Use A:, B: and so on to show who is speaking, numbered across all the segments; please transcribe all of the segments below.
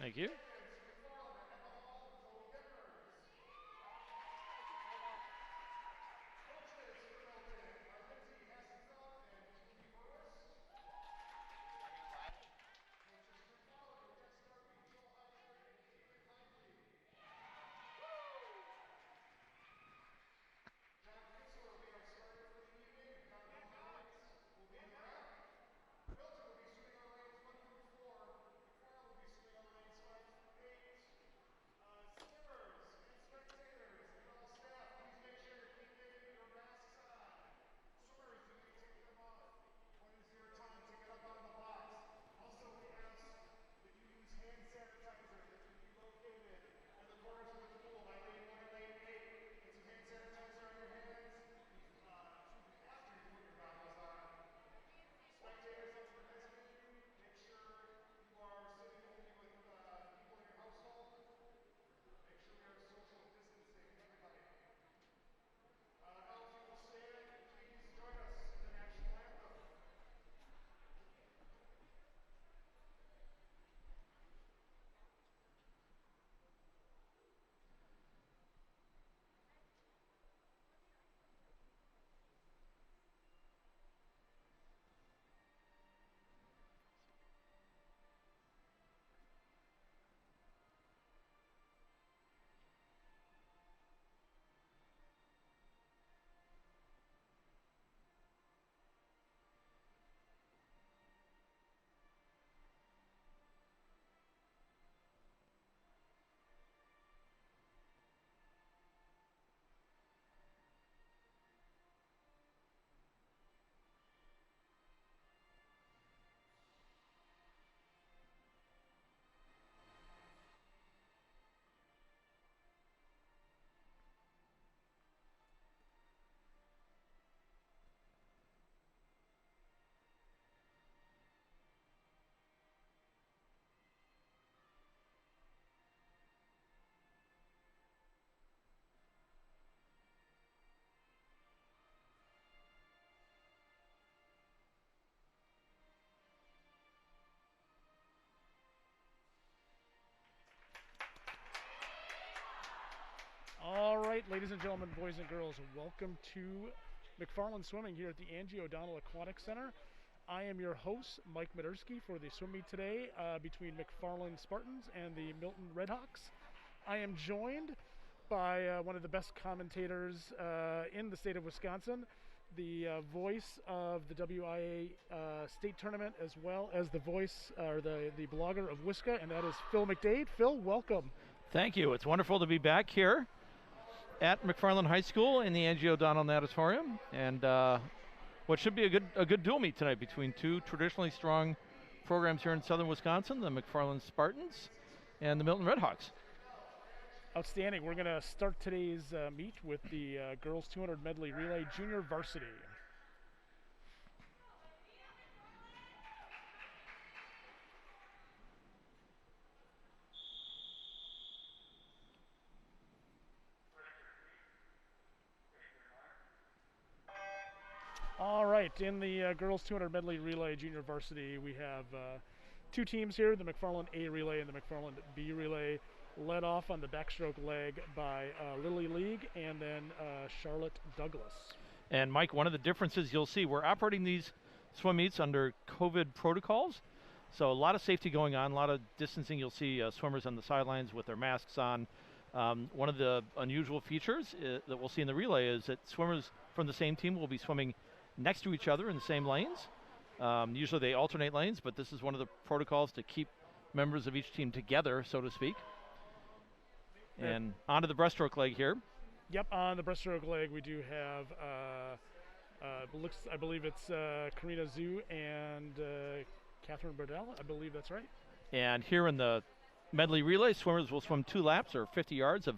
A: Thank you.
B: All right, ladies and gentlemen, boys and girls, welcome to McFarland Swimming here at the Angie O'Donnell Aquatic Center. I am your host, Mike Medersky, for the swim meet today between McFarland Spartans and the Milton Redhawks. I am joined by one of the best commentators in the state of Wisconsin, the voice of the WIA state tournament, as well as the voice or the blogger of Wisca, and that is Phil McDade. Phil, welcome.
A: Thank you. It's wonderful to be back here at McFarland High School in the Angie O'Donnell Natatorium, and what should be a good dual meet tonight between two traditionally strong programs here in southern Wisconsin, the McFarland Spartans and the Milton Redhawks.
B: Outstanding. We're going to start today's meet with the girls 200 medley relay junior varsity. All right, in the girls 200 medley relay junior varsity, we have two teams here, the McFarland A relay and the McFarland B relay, led off on the backstroke leg by Lily League and then Charlotte Douglas.
A: And Mike, one of the differences you'll see, we're operating these swim meets under COVID protocols, so a lot of safety going on, a lot of distancing. You'll see swimmers on the sidelines with their masks on. One of the unusual features that we'll see in the relay is that swimmers from the same team will be swimming next to each other in the same lanes. Usually they alternate lanes, but this is one of the protocols to keep members of each team together, so to speak. And onto the breaststroke leg here.
B: Yep, on the breaststroke leg we do have, I believe it's Karina Zhu and Catherine Burdell. I believe that's right.
A: And here in the medley relay, swimmers will swim 2 laps or 50 yards of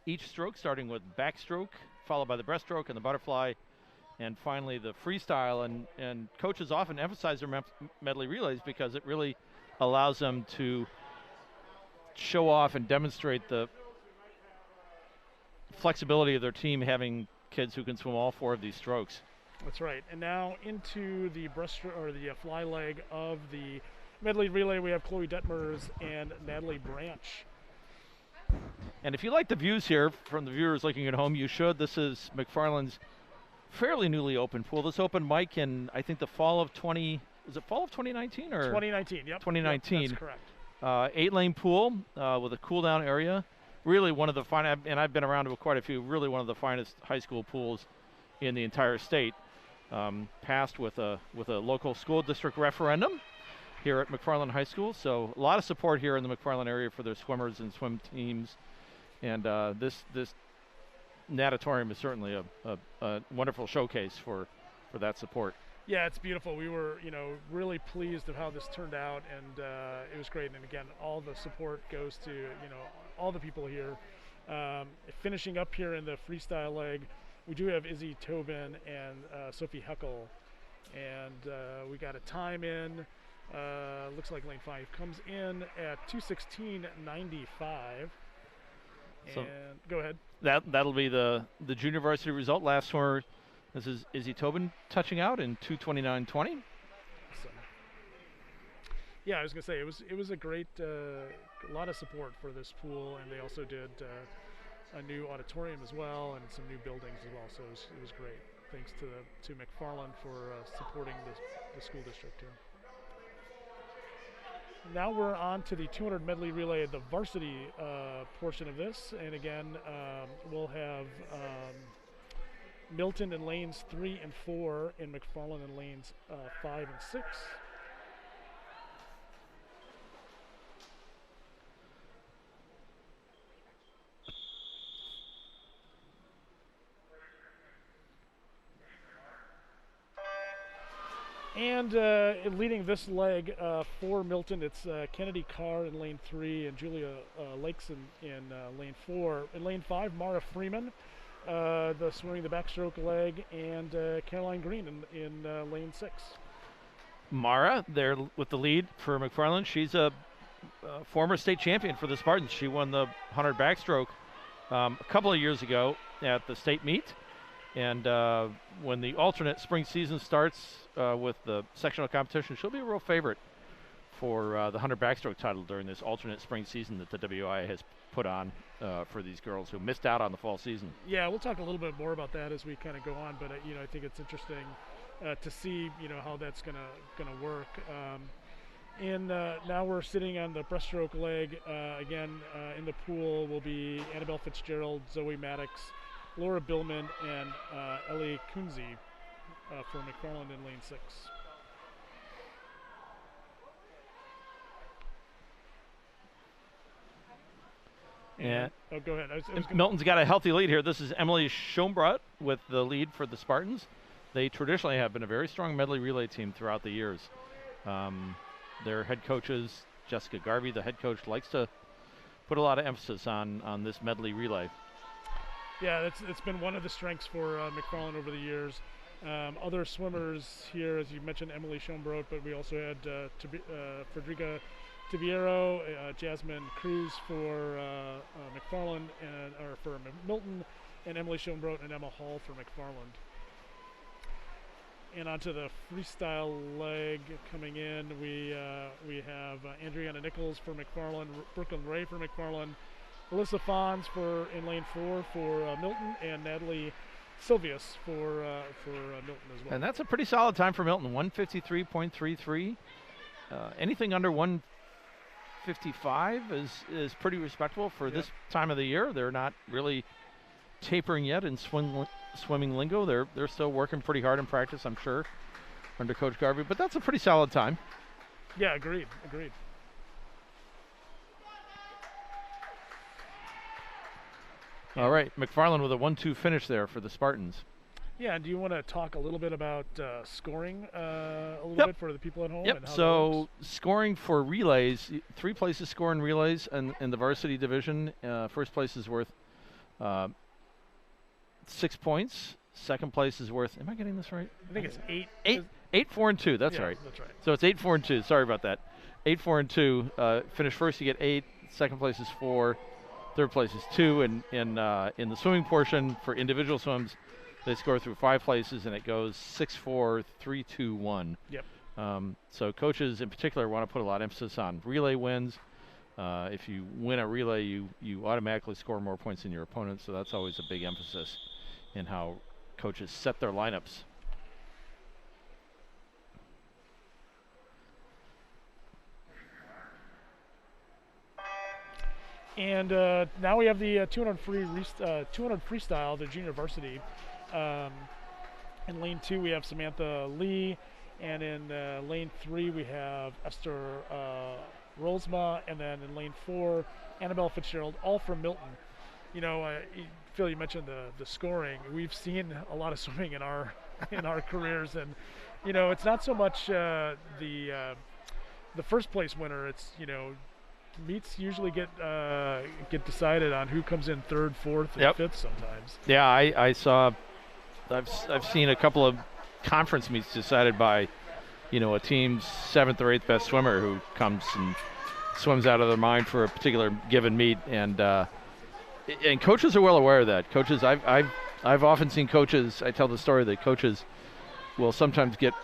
A: each stroke, starting with backstroke, followed by the breaststroke and the butterfly, and finally the freestyle. And coaches often emphasize their medley relays because it really allows them to show off and demonstrate the flexibility of their team, having kids who can swim all 4 of these strokes.
B: That's right. And now into the breaststroke or the fly leg of the medley relay, we have Chloe Detmers and Natalie Branch.
A: And if you like the views here from the viewers looking at home, you should. This is McFarland's fairly newly opened pool. This opened, Mike, in I think the fall of 2019 or
B: 2019? Yep.
A: 2019.
B: Yep, that's correct.
A: 8-lane pool with a cool down area. Really one of the fine, and I've been around to quite a few. Really one of the finest high school pools in the entire state. Passed with a local school district referendum here at McFarland High School. So a lot of support here in the McFarland area for their swimmers and swim teams. And this natatorium is certainly a wonderful showcase for that support.
B: Yeah, it's beautiful. We were, really pleased of how this turned out, and it was great. And again, all the support goes to, all the people here. Finishing up here in the freestyle leg, we do have Izzy Tobin and Sophie Huckel, and we got a time in. Looks like lane 5 comes in at 2:16.95.
A: So
B: and go ahead.
A: That'll be the junior varsity result. Last swimmer, this is Izzy Tobin touching out in 2:29.20.
B: Awesome. Yeah, I was gonna say it was a great lot of support for this pool, and they also did a new auditorium as well and some new buildings as well. So it was great. Thanks to McFarland for supporting the school district here. Now we're on to the 200 medley relay, the varsity portion of this, and again we'll have Milton in lanes 3 and 4, and McFarland in lanes 5 and 6. And leading this leg for Milton, it's Kennedy Carr in lane 3 and Julia Lakeson in lane 4. In lane 5, Mara Freeman, swimming the backstroke leg, and Caroline Green in lane 6.
A: Mara there with the lead for McFarland. She's a former state champion for the Spartans. She won the 100 backstroke a couple of years ago at the state meet. And when the alternate spring season starts with the sectional competition, she'll be a real favorite for the 100 backstroke title during this alternate spring season that the WI has put on for these girls who missed out on the fall season.
B: Yeah, we'll talk a little bit more about that as we kind of go on, but I think it's interesting to see how that's gonna work. Now we're sitting on the breaststroke leg. Again, in the pool will be Annabelle Fitzgerald, Zoe Maddox, Laura Billman, and Ellie Kunze for McFarland in lane 6.
A: And
B: oh, go ahead.
A: Milton's got a healthy lead here. This is Emily Schombrot with the lead for the Spartans. They traditionally have been a very strong medley relay team throughout the years. Their head coaches, Jessica Garvey, the head coach, likes to put a lot of emphasis on this medley relay.
B: Yeah, it's been one of the strengths for McFarland over the years. Other swimmers here, as you mentioned, Emily Schombrot, but we also had Frederica Tibiero, Jasmine Cruz for McFarland, or for Milton, and Emily Schombrot and Emma Hall for McFarland. And onto the freestyle leg coming in, we have Andriana Nichols for McFarland, Brooklyn Ray for McFarland, Alyssa Fons in lane 4 for Milton, and Natalie Silvius for Milton as well.
A: And that's a pretty solid time for Milton, 153.33. Anything under 155 is pretty respectable for this time of the year. They're not really tapering yet in swimming lingo. They're still working pretty hard in practice, I'm sure, under Coach Garvey. But that's a pretty solid time.
B: Yeah, agreed.
A: All right, McFarland with a 1-2 finish there for the Spartans.
B: Yeah, and do you want to talk a little bit about scoring a little bit for the people at home?
A: Yep,
B: and how
A: so scoring for relays, 3 places score in relays in the varsity division. First place is worth 6 points. Second place is worth, am I getting this right?
B: I think it's 8.
A: 8, 4, and 2, that's right.
B: That's right.
A: So it's 8, 4, and 2, sorry about that. 8, 4, and 2. Finish first, you get 8. Second place is 4. Third place is 2, and in the swimming portion for individual swims, they score through 5 places, and it goes 6, 4, 3, 2, 1.
B: Yep.
A: So coaches in particular want to put a lot of emphasis on relay wins. If you win a relay, you automatically score more points than your opponent, so that's always a big emphasis in how coaches set their lineups.
B: And now we have the 200 freestyle, the junior varsity. In lane 2 we have Samantha Lee, and in lane 3 we have Esther Rolsma, and then in lane 4 Annabelle Fitzgerald, all from Milton. You know, Phil, you mentioned the scoring. We've seen a lot of swimming in our careers, and you know, it's not so much the first place winner. It's, you know, meets usually get decided on who comes in third, fourth, and fifth sometimes.
A: Yeah, I've seen a couple of conference meets decided by, you know, a team's 7th or 8th best swimmer who comes and swims out of their mind for a particular given meet, and coaches are well aware of that. Coaches, I've often seen coaches. I tell the story that coaches will sometimes get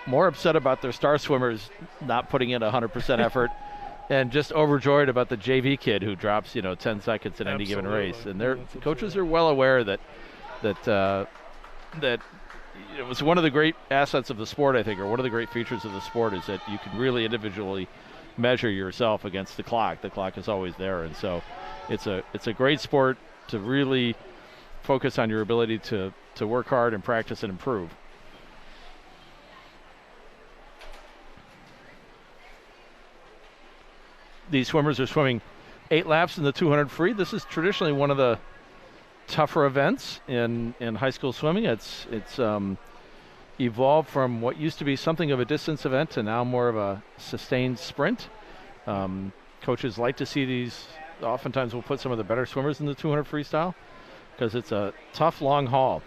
A: more upset about their star swimmers not putting in 100% effort, and just overjoyed about the JV kid who drops, you know, 10 seconds in any given race. And coaches are well aware that it was one of the great assets of the sport, I think, or one of the great features of the sport, is that you can really individually measure yourself against the clock. The clock is always there, and so it's a great sport to really focus on your ability to work hard and practice and improve. These swimmers are swimming 8 laps in the 200 free. This is traditionally one of the tougher events in high school swimming. It's evolved from what used to be something of a distance event to now more of a sustained sprint. Coaches like to see these. Oftentimes we'll put some of the better swimmers in the 200 freestyle because it's a tough, long haul.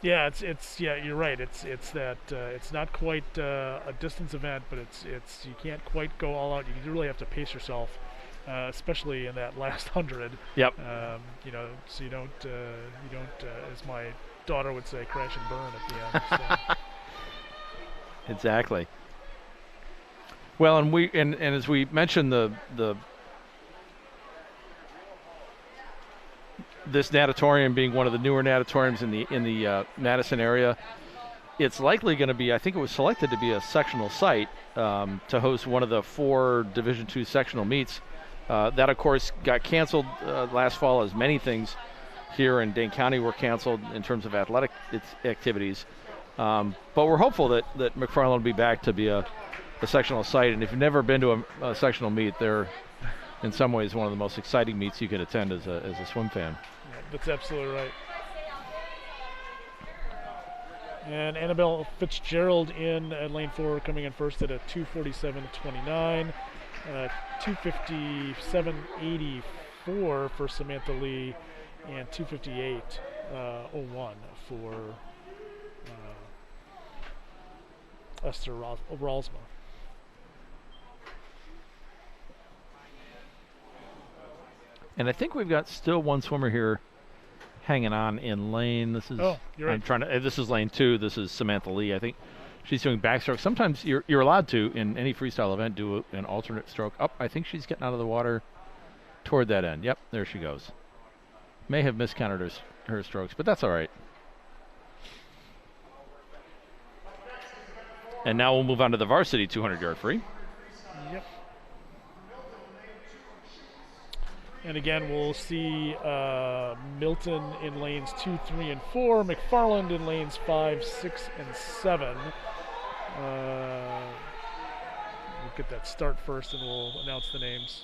B: Yeah, yeah, you're right. It's that it's not quite a distance event, but it's you can't quite go all out. You really have to pace yourself, especially in that last 100.
A: Yep.
B: You know, so you don't as my daughter would say, crash and burn at the end. So.
A: Exactly. Well, and as we mentioned, this natatorium being one of the newer natatoriums in the Madison area, it's likely going to be, I think it was selected to be a sectional site to host one of the 4 Division II sectional meets. That, of course, got canceled last fall, as many things here in Dane County were canceled in terms of athletic activities. But we're hopeful that McFarland will be back to be a sectional site. And if you've never been to a sectional meet, they're in some ways one of the most exciting meets you could attend as a swim fan.
B: Yeah, that's absolutely right. And Annabelle Fitzgerald in lane 4, coming in first at a 2:47.29, 2:57.84 for Samantha Lee, and 2:58.01 for Esther Rolsma.
A: And I think we've got still one swimmer here hanging on in lane. This is
B: you're right.
A: This is lane 2. This is Samantha Lee. I think she's doing backstroke. Sometimes you're allowed to, in any freestyle event, do an alternate stroke. I think she's getting out of the water toward that end. Yep, there she goes. May have miscounted her strokes, but that's all right. And now we'll move on to the varsity 200-yard free.
B: Yep. And again, we'll see Milton in lanes 2, 3, and 4, McFarland in lanes 5, 6, and 7. We'll get that start first, and we'll announce the names.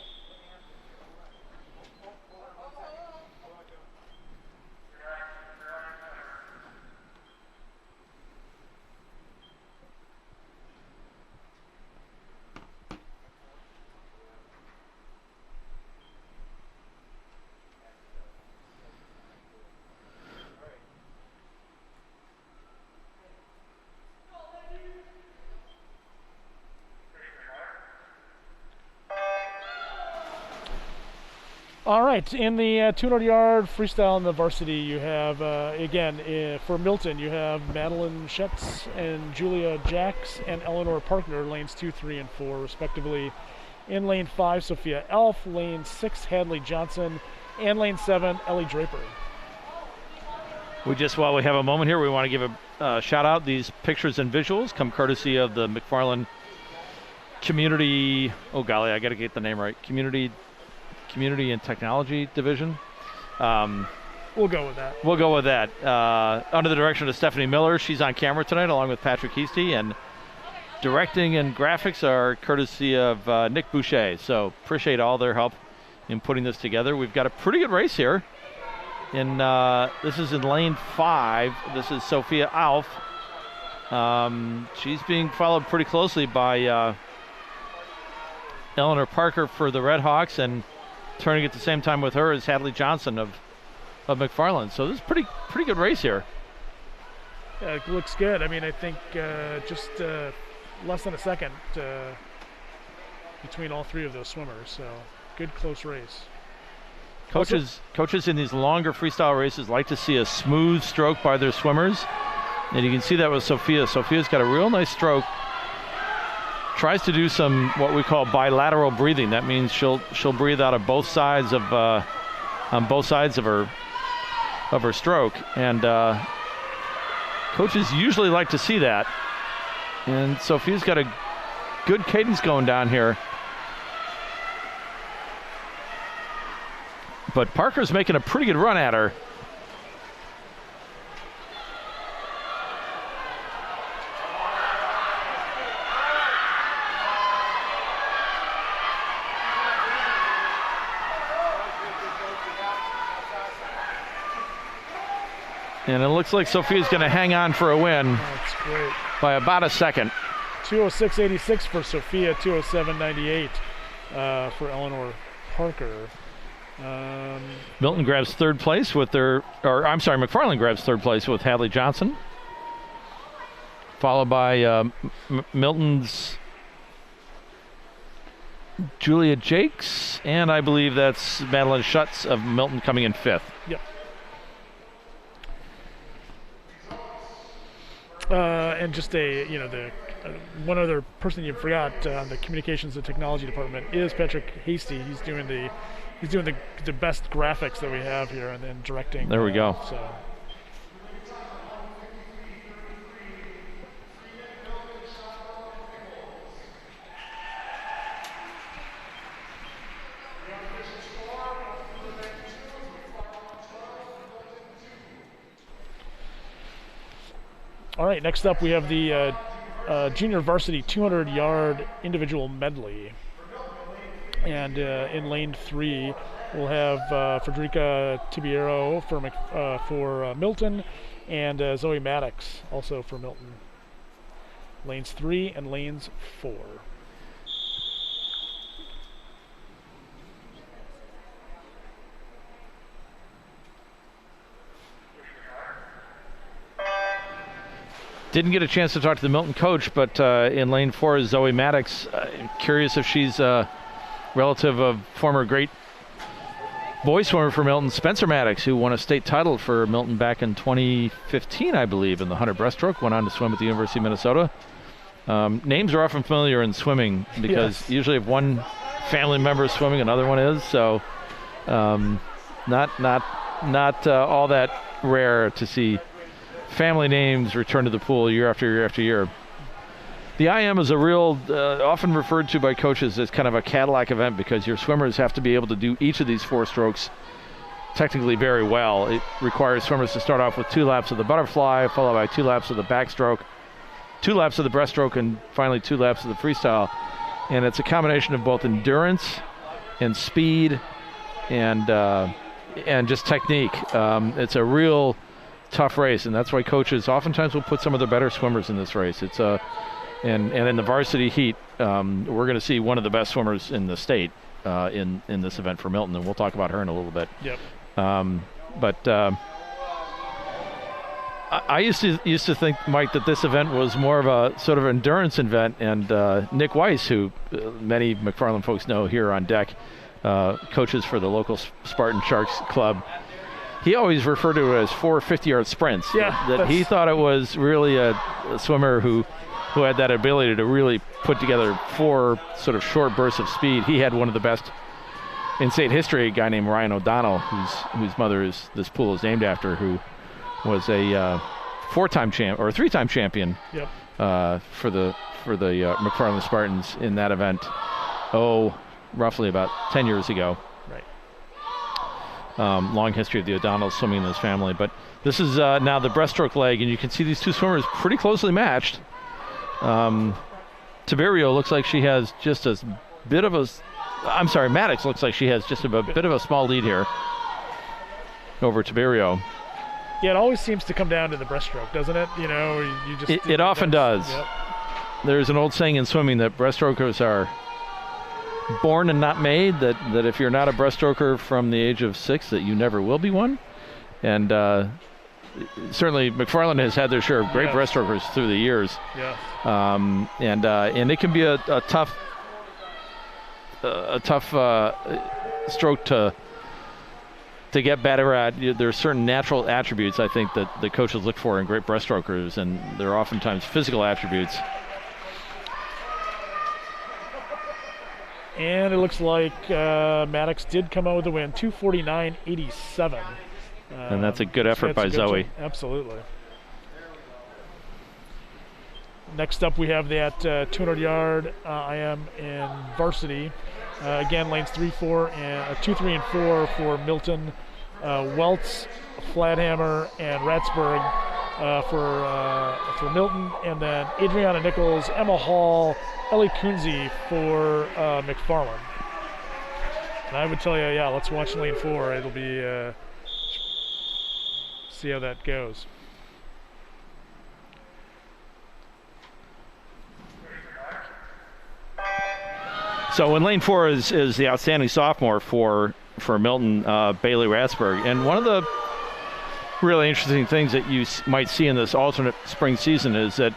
B: All right, in the 200-yard freestyle in the varsity, you have, again, for Milton, you have Madeline Schetz and Julia Jacks and Eleanor Parkner, lanes 2, 3, and 4, respectively. In lane 5, Sophia Elf, lane 6, Hadley Johnson, and lane 7, Ellie Draper.
A: While we have a moment here, we want to give a shout out. These pictures and visuals come courtesy of the McFarland Community, oh golly, I got to get the name right, Community and Technology Division.
B: We'll go with that.
A: We'll go with that. Under the direction of Stephanie Miller. She's on camera tonight along with Patrick Heasty, and directing and graphics are courtesy of Nick Boucher. So appreciate all their help in putting this together. We've got a pretty good race here. This is in lane 5. This is Sophia Alf. She's being followed pretty closely by Eleanor Parker for the Red Hawks, and turning at the same time with her is Hadley Johnson of McFarland. So this is pretty good race here.
B: Yeah, it looks good. I mean, I think just less than a second between all three of those swimmers. So good close race.
A: Coaches in these longer freestyle races like to see a smooth stroke by their swimmers, and you can see that with Sophia. Sophia's got a real nice stroke. Tries to do some what we call bilateral breathing. That means she'll breathe out of both sides of on both sides of her stroke, and coaches usually like to see that. And Sophia's got a good cadence going down here. But Parker's making a pretty good run at her. And it looks like Sophia's going to hang on for a win.
B: That's great.
A: By about a second.
B: 206.86 for Sophia, 207.98 for Eleanor Parker.
A: Milton grabs third place with McFarland grabs third place with Hadley Johnson. Followed by Milton's Julia Jakes, and I believe that's Madeline Schutz of Milton coming in 5th.
B: Yep. And just one other person you forgot on the communications and technology department is Patrick Hasty. He's doing the best graphics that we have here, and then directing.
A: There we go.
B: So. All right, next up we have the junior varsity 200-yard individual medley. And in lane 3, we'll have Frederica Tibiero for Milton, and Zoe Maddox also for Milton. Lanes 3 and lanes 4.
A: Didn't get a chance to talk to the Milton coach, but in lane 4 is Zoe Maddox. Curious if she's a relative of former great boy swimmer for Milton, Spencer Maddox, who won a state title for Milton back in 2015, I believe, in the 100 breaststroke. Went on to swim at the University of Minnesota. Names are often familiar in swimming because usually if one family member is swimming, another one is. So not all that rare to see family names return to the pool year after year after year. The IM is a real, often referred to by coaches as kind of a Cadillac event because your swimmers have to be able to do each of these 4 strokes technically very well. It requires swimmers to start off with 2 laps of the butterfly, followed by 2 laps of the backstroke, 2 laps of the breaststroke, and finally 2 laps of the freestyle. And it's a combination of both endurance and speed and just technique. It's a real tough race, and that's why coaches oftentimes will put some of the better swimmers in this race. It's and in the varsity heat, we're going to see one of the best swimmers in the state in this event for Milton, and we'll talk about her in a little bit.
B: Yep.
A: I used to think, Mike, that this event was more of a sort of endurance event, and Nick Weiss, who many McFarland folks know here on deck, coaches for the local Spartan Sharks club. He always referred to it as 4 50-yard sprints.
B: Yeah,
A: that he thought it was really a swimmer who had that ability to really put together 4 sort of short bursts of speed. He had one of the best in state history, a guy named Ryan O'Donnell, whose mother this pool is named after, who was a 4-time champ or 3-time champion for the McFarland Spartans in that event. Roughly about 10 years ago. Long history of the O'Donnells swimming in this family. But this is now the breaststroke leg, and you can see these two swimmers pretty closely matched. Tiberio looks like she has just a bit of a, Maddox looks like she has just a bit of a small lead here over Tiberio.
B: Yeah, it always seems to come down to the breaststroke, doesn't it? You know, you just...
A: It often does.
B: Yep.
A: There's an old saying in swimming that breaststrokers are born and not made, that if you're not a breaststroker from the age of 6, that you never will be one. And certainly McFarland has had their share of great breaststrokers through the years. And it can be a tough stroke to get better at. There are certain natural attributes, I think, that the coaches look for in great breaststrokers, and there are oftentimes physical attributes.
B: And it looks like Maddox did come out with a win, 249.87.
A: And that's a good effort by Zoe.
B: Absolutely. Next up, we have that 200-yard IM in Varsity. Again, lanes 3, 4, and 2, 3, and 4 for Milton, Welts, Flathammer, and Ratsburg for Milton, and then Adriana Nichols, Emma Hall, Ellie Kunze for McFarland. And I would tell you, let's watch lane 4. It'll be see how that goes.
A: So in lane 4 is the outstanding sophomore for Milton, Bailey Ratsburg. And one of the really interesting things that you might see in this alternate spring season is that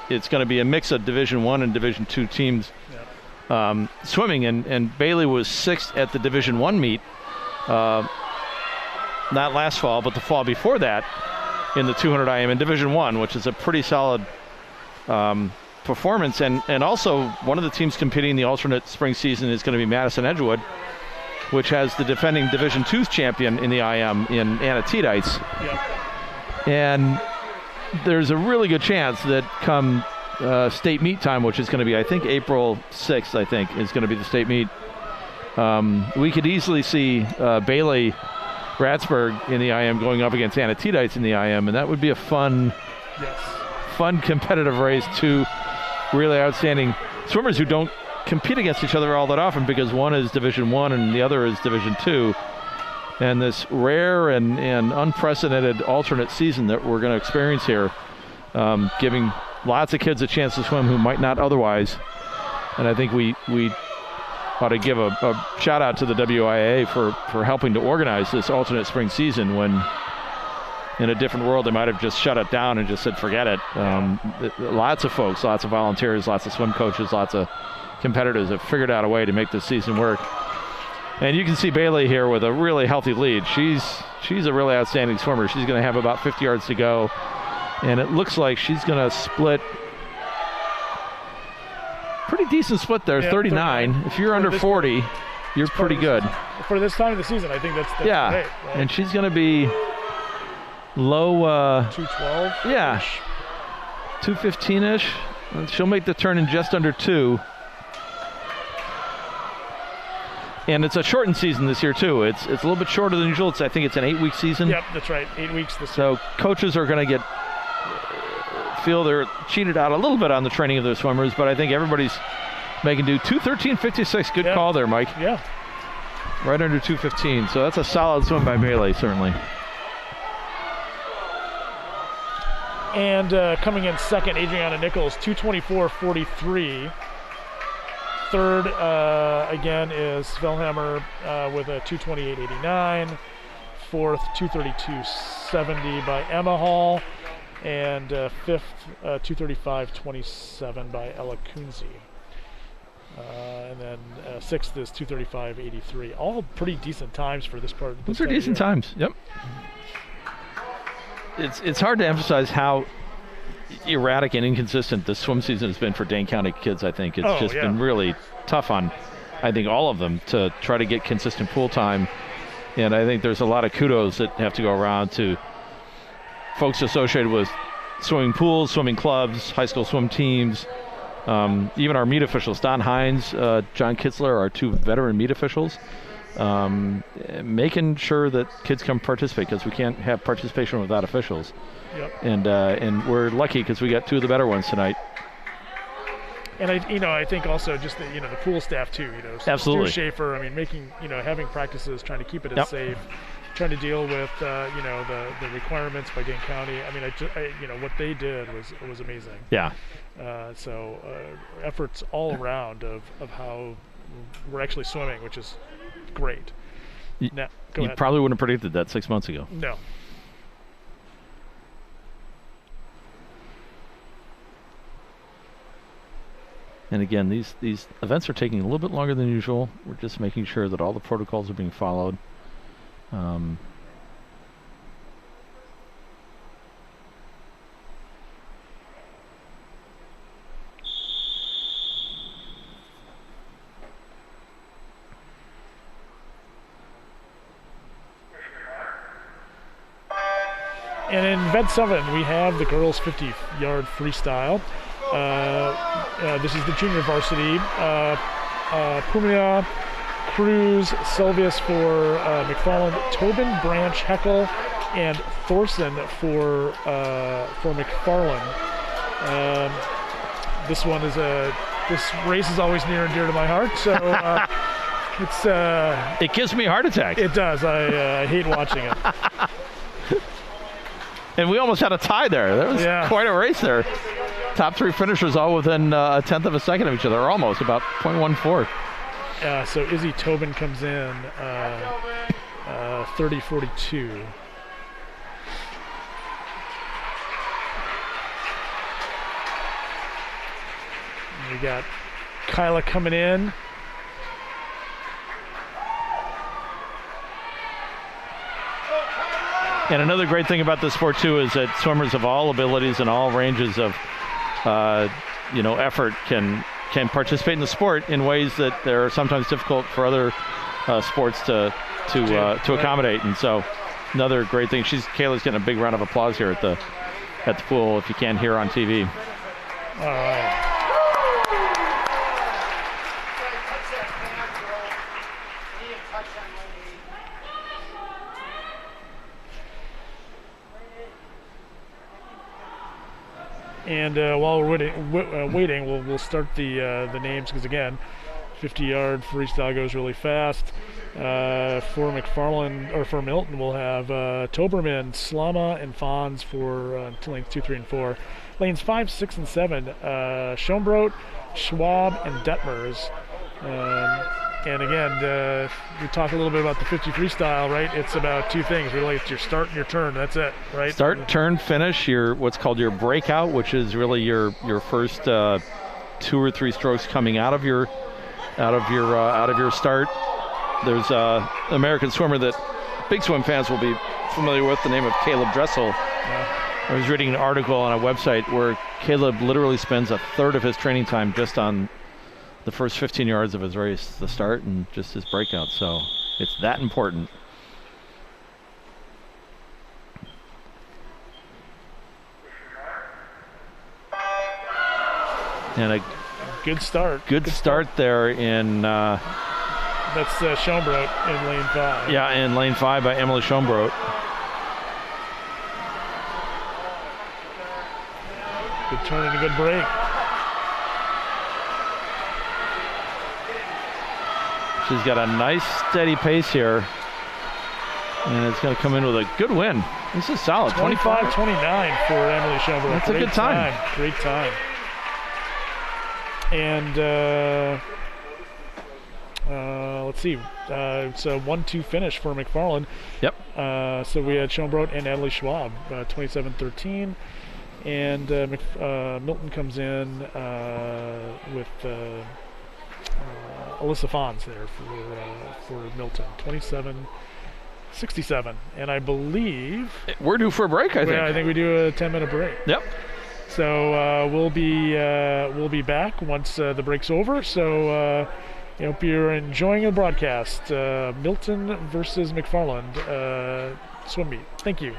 A: it's going to be a mix of Division I and Division II teams swimming. And Bailey was 6th at the Division I meet, not last fall, but the fall before that, in the 200 IM in Division I, which is a pretty solid performance. And also, one of the teams competing in the alternate spring season is going to be Madison Edgewood, which has the defending Division II champion in the IM in Anna Tiedites. And there's a really good chance that come state meet time, which is going to be, I think, April 6th, I think, is going to be the state meet. We could easily see Bailey Ratsburg in the IM going up against Anna Tiedites in the IM, and that would be a fun competitive race. Two really outstanding swimmers who don't compete against each other all that often, because one is Division I and the other is Division II. And this rare and unprecedented alternate season that we're going to experience here, giving lots of kids a chance to swim who might not otherwise. And I think we ought to give a shout out to the WIA for helping to organize this alternate spring season, when in a different world they might have just shut it down and just said forget it. Lots of folks, lots of volunteers, lots of swim coaches, lots of competitors have figured out a way to make this season work. And you can see Bailey here with a really healthy lead. She's a really outstanding swimmer. She's going to have about 50 yards to go, and it looks like she's going to split. Pretty decent split there, 39. If you're under 40, you're pretty good.
B: For this time of the season, I think that's great, right?
A: And she's going to be low
B: 212.
A: Yeah, 215-ish. She'll make the turn in just under 2. And it's a shortened season this year too. It's a little bit shorter than usual. I think it's an 8-week season.
B: Yep, that's right. 8 weeks this
A: So
B: year.
A: coaches are going to feel they're cheated out a little bit on the training of their swimmers, but I think everybody's making do. 2:13.56. Good call there, Mike.
B: Yeah.
A: Right under 2:15. So that's a solid swim by Bailey, certainly.
B: And coming in second, Adriana Nichols, 2:24.43. Third, again, is Fellhammer with a 2:28.89. Fourth, 2:32.70 by Emma Hall. And fifth, 2:35.27 by Ella Kunze. And then 6th is 2:35.83. All pretty decent times for this part.
A: Those are decent times. Yep. It's hard to emphasize how erratic and inconsistent the swim season has been for Dane County kids. I think it's been really tough on, I think, all of them to try to get consistent pool time. And I think there's a lot of kudos that have to go around to folks associated with swimming pools, swimming clubs, high school swim teams, even our meet officials, Don Hines, John Kitzler, our 2 veteran meet officials, making sure that kids come participate, because we can't have participation without officials.
B: Yep.
A: And we're lucky because we got 2 of the better ones tonight.
B: And I think also just the pool staff too.
A: Absolutely.
B: Stu Schaefer, I mean, having practices, trying to keep it as safe, trying to deal with the requirements by Dane County. I mean, what they did was amazing.
A: Yeah.
B: So efforts all around of how we're actually swimming, which is great. Now, go ahead.
A: Probably wouldn't have predicted that 6 months ago.
B: No.
A: And again, these events are taking a little bit longer than usual. We're just making sure that all the protocols are being followed.
B: And in event 7, we have the girls 50-yard freestyle. This is the junior varsity. Pumia, Cruz, Silvius for McFarland, Tobin, Branch, Heckel, and Thorson for McFarland. This race is always near and dear to my heart. So
A: it gives me a heart attack.
B: It does. I hate watching it.
A: And we almost had a tie there. There was quite a race there. Top 3 finishers all within a 1/10 of a second of each other, or almost, about 0.14.
B: So Izzy Tobin comes in 30:42. We got Kyla coming in.
A: And another great thing about this sport too is that swimmers of all abilities and all ranges of effort can participate in the sport in ways that they're sometimes difficult for other sports to accommodate. And so another great thing. Kayla's getting a big round of applause here at the pool if you can't hear on TV.
B: All right. And while we're waiting, we'll start the names, because again, 50-yard freestyle goes really fast. For McFarland, or for Milton, we'll have Toberman, Slama, and Fons for lanes 2, 3, and 4. Lanes 5, 6, and 7, Schombrot, Schwab, and Detmers. And again, we talk a little bit about the 50 freestyle, right? It's about 2 things, really. It's your start and your turn. That's it, right?
A: Start, turn, finish. Your what's called your breakout, which is really your first 2 or 3 strokes coming out of your start. There's an American swimmer that big swim fans will be familiar with, the name of Caleb Dressel.
B: Yeah.
A: I was reading an article on a website where Caleb literally spends 1/3 of his training time just on the first 15 yards of his race, the start and just his breakout. So it's that important. And a
B: good start.
A: Good start there in
B: that's Schombrot in lane 5.
A: Yeah, in lane 5 by Emily Schombrot.
B: Good turn and a good break.
A: She's got a nice steady pace here, and it's going to come in with a good win. This is solid.
B: 25-29 for Emily Schombrot.
A: That's a good time.
B: Great time. And let's see. It's a 1-2 finish for McFarland.
A: Yep.
B: So we had Schombrot and Natalie Schwab, 27-13. And Milton comes in with Alyssa Fons there for Milton, 27:67, and I believe
A: We're due for a break, I think.
B: Yeah, I think we do a 10-minute break.
A: Yep.
B: So we'll be back once the break's over. So I hope you're enjoying the broadcast. Milton versus McFarland swim meet. Thank you.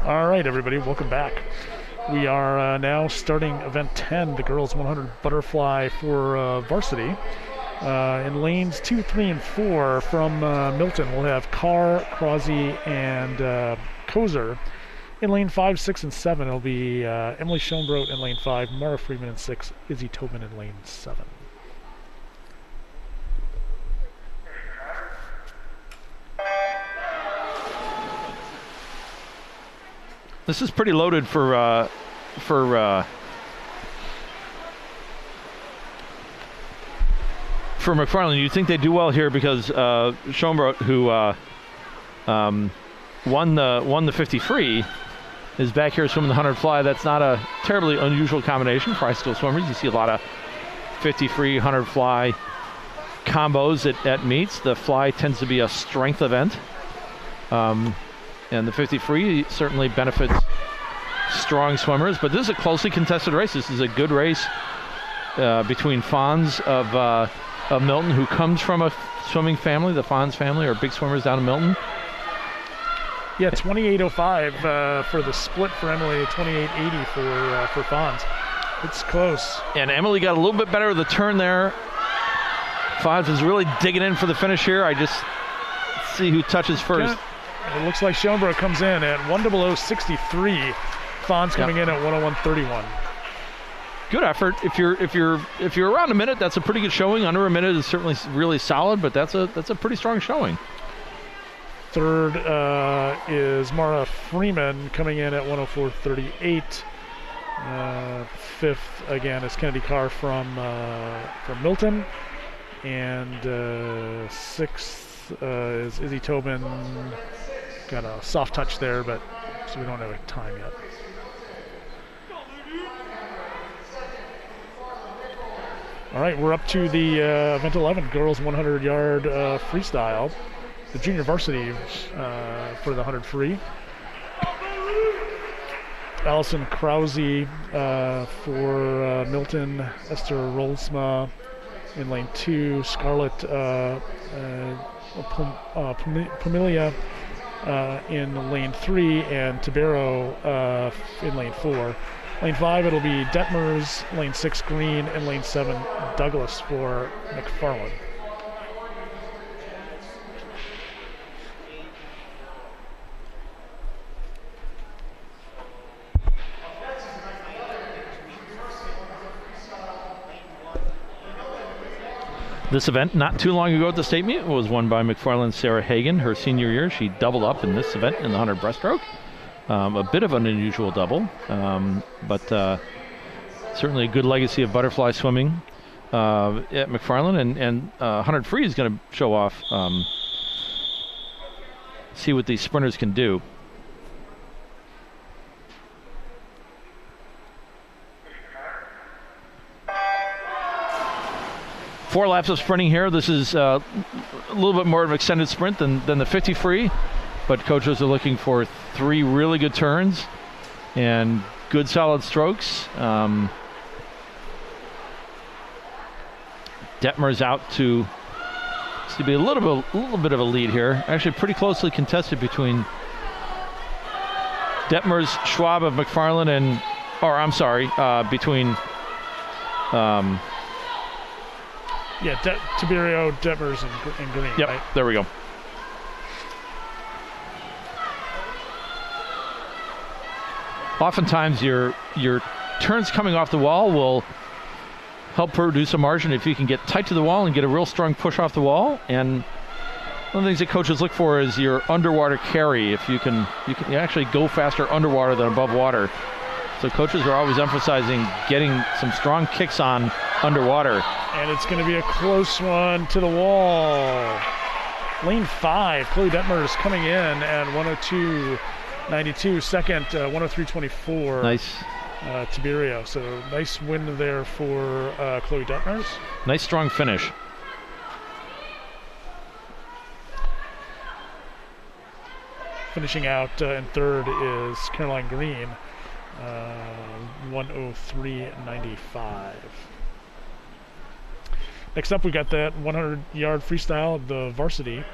B: All right, everybody, welcome back. We are now starting event 10, the girls 100 butterfly for varsity. In lanes 2, 3, and 4 from Milton, we'll have Carr, Krause, and Kozer. In lane 5, 6, and 7, it'll be Emily Schoenbrot in lane 5, Mara Freeman in 6, Izzy Tobin in lane 7.
A: This is pretty loaded for McFarland. You'd think they do well here because Schoenbrot, who won the 50 free, is back here swimming the 100 fly. That's not a terribly unusual combination for high school swimmers. You see a lot of 50 free, 100 fly combos at meets. The fly tends to be a strength event. And the 50 free certainly benefits strong swimmers, but this is a closely contested race. This is a good race between Fons of Milton, who comes from a swimming family. The Fons family are big swimmers down in Milton.
B: Yeah, 28.05 for the split for Emily, 28.80 for Fons. It's close.
A: And Emily got a little bit better with the turn there. Fons is really digging in for the finish here. I just see who touches first.
B: Yeah. It looks like Schoenbrot comes in at 1:00:63. Fons coming in at 1:01:31.
A: Good effort. If you're around a minute, that's a pretty good showing. Under a minute is certainly really solid, but that's a pretty strong showing.
B: Third is Mara Freeman coming in at 1:04:38. Fifth again is Kennedy Carr from Milton, and sixth is Izzy Tobin. Got a soft touch there, but so we don't have a time yet. All right, we're up to the event 11, girls 100-yard freestyle, the junior varsity for the 100 free. Allison Krause for Milton, Esther Rolsma in lane 2, Scarlett Pomilia in lane 3, and Tibero in lane 4. Lane 5, it'll be Detmers, lane 6, Green, and lane 7, Douglas for McFarland.
A: This event, not too long ago at the state meet, was won by McFarland's Sarah Hagan. Her senior year, she doubled up in this event in the 100 breaststroke. A bit of an unusual double, but certainly a good legacy of butterfly swimming at McFarland. And 100 free is going to show off, see what these sprinters can do. Four laps of sprinting here. This is a little bit more of an extended sprint than the 50 free, but coaches are looking for 3 really good turns and good solid strokes. Detmer's out to be a little bit of a lead here. Actually, pretty closely contested between Detmer's, Schwab of McFarland, and, or I'm sorry, between.
B: Yeah, Tiberio, Detmers, and Green.
A: Yep,
B: right?
A: There we go. Oftentimes, your turns coming off the wall will help produce a margin if you can get tight to the wall and get a real strong push off the wall. And one of the things that coaches look for is your underwater carry. If you can actually go faster underwater than above water. So coaches are always emphasizing getting some strong kicks on underwater.
B: And it's going to be a close one to the wall. Lane 5, Chloe Detmers coming in at 1:02.92. Second, 1:03.24.
A: Nice.
B: Tiberio. So nice win there for Chloe Detmers.
A: Nice strong finish.
B: Finishing out in third is Caroline Green. 1:03.95. Next up, we got that 100-yard freestyle, the varsity.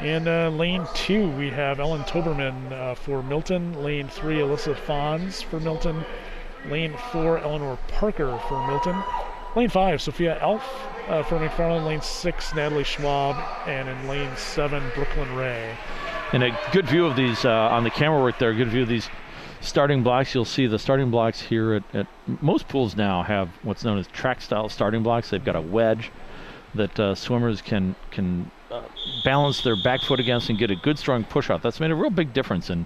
B: In lane 2, we have Ellen Toberman for Milton. Lane 3, Alyssa Fons for Milton. Lane 4, Eleanor Parker for Milton. Lane 5, Sophia Elf for McFarland. Lane 6, Natalie Schwab. And in lane 7, Brooklyn Ray.
A: And a good view of these on the camera work there, a good view of these starting blocks. You'll see the starting blocks here at most pools now have what's known as track style starting blocks. They've got a wedge that swimmers can balance their back foot against and get a good strong push out. That's made a real big difference in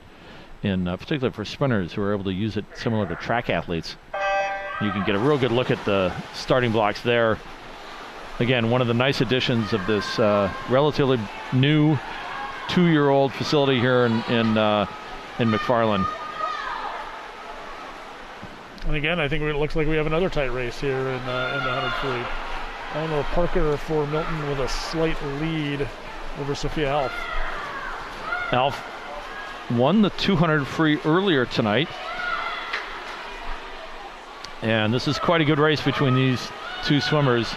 A: particularly for sprinters who are able to use it similar to track athletes. You can get a real good look at the starting blocks there. Again, one of the nice additions of this relatively new 2-year-old facility here in McFarland.
B: And again, I think it looks like we have another tight race here in the 100 free. Eleanor Parker for Milton with a slight lead over Sophia Elf.
A: Elf won the 200 free earlier tonight. And this is quite a good race between these two swimmers.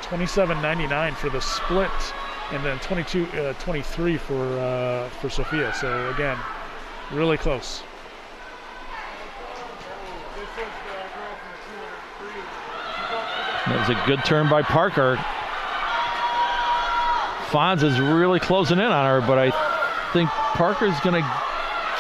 B: 27.99 for the split, and then 22.23 for Sophia. So again, really close.
A: That was a good turn by Parker. Fonz is really closing in on her, but I think Parker's going to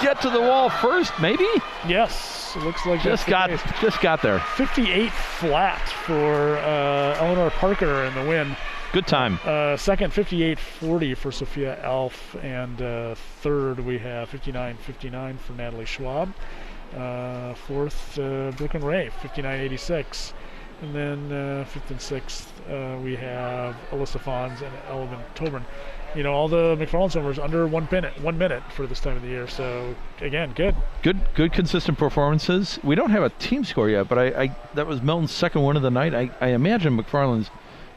A: get to the wall first, maybe?
B: Yes, it looks like
A: just got there.
B: 58 flat for Eleanor Parker in the win.
A: Good time.
B: Second, 58.40 for Sophia Elf, and third we have 59.59 for Natalie Schwab. Fourth, Brooklyn Ray, 59.86. And then fifth and sixth, we have Alyssa Fons and Ellen Tobern. You know, all the McFarland swimmers under 1 minute for this time of the year. So again, good
A: consistent performances. We don't have a team score yet, but I that was Milton's second win of the night. I imagine McFarland's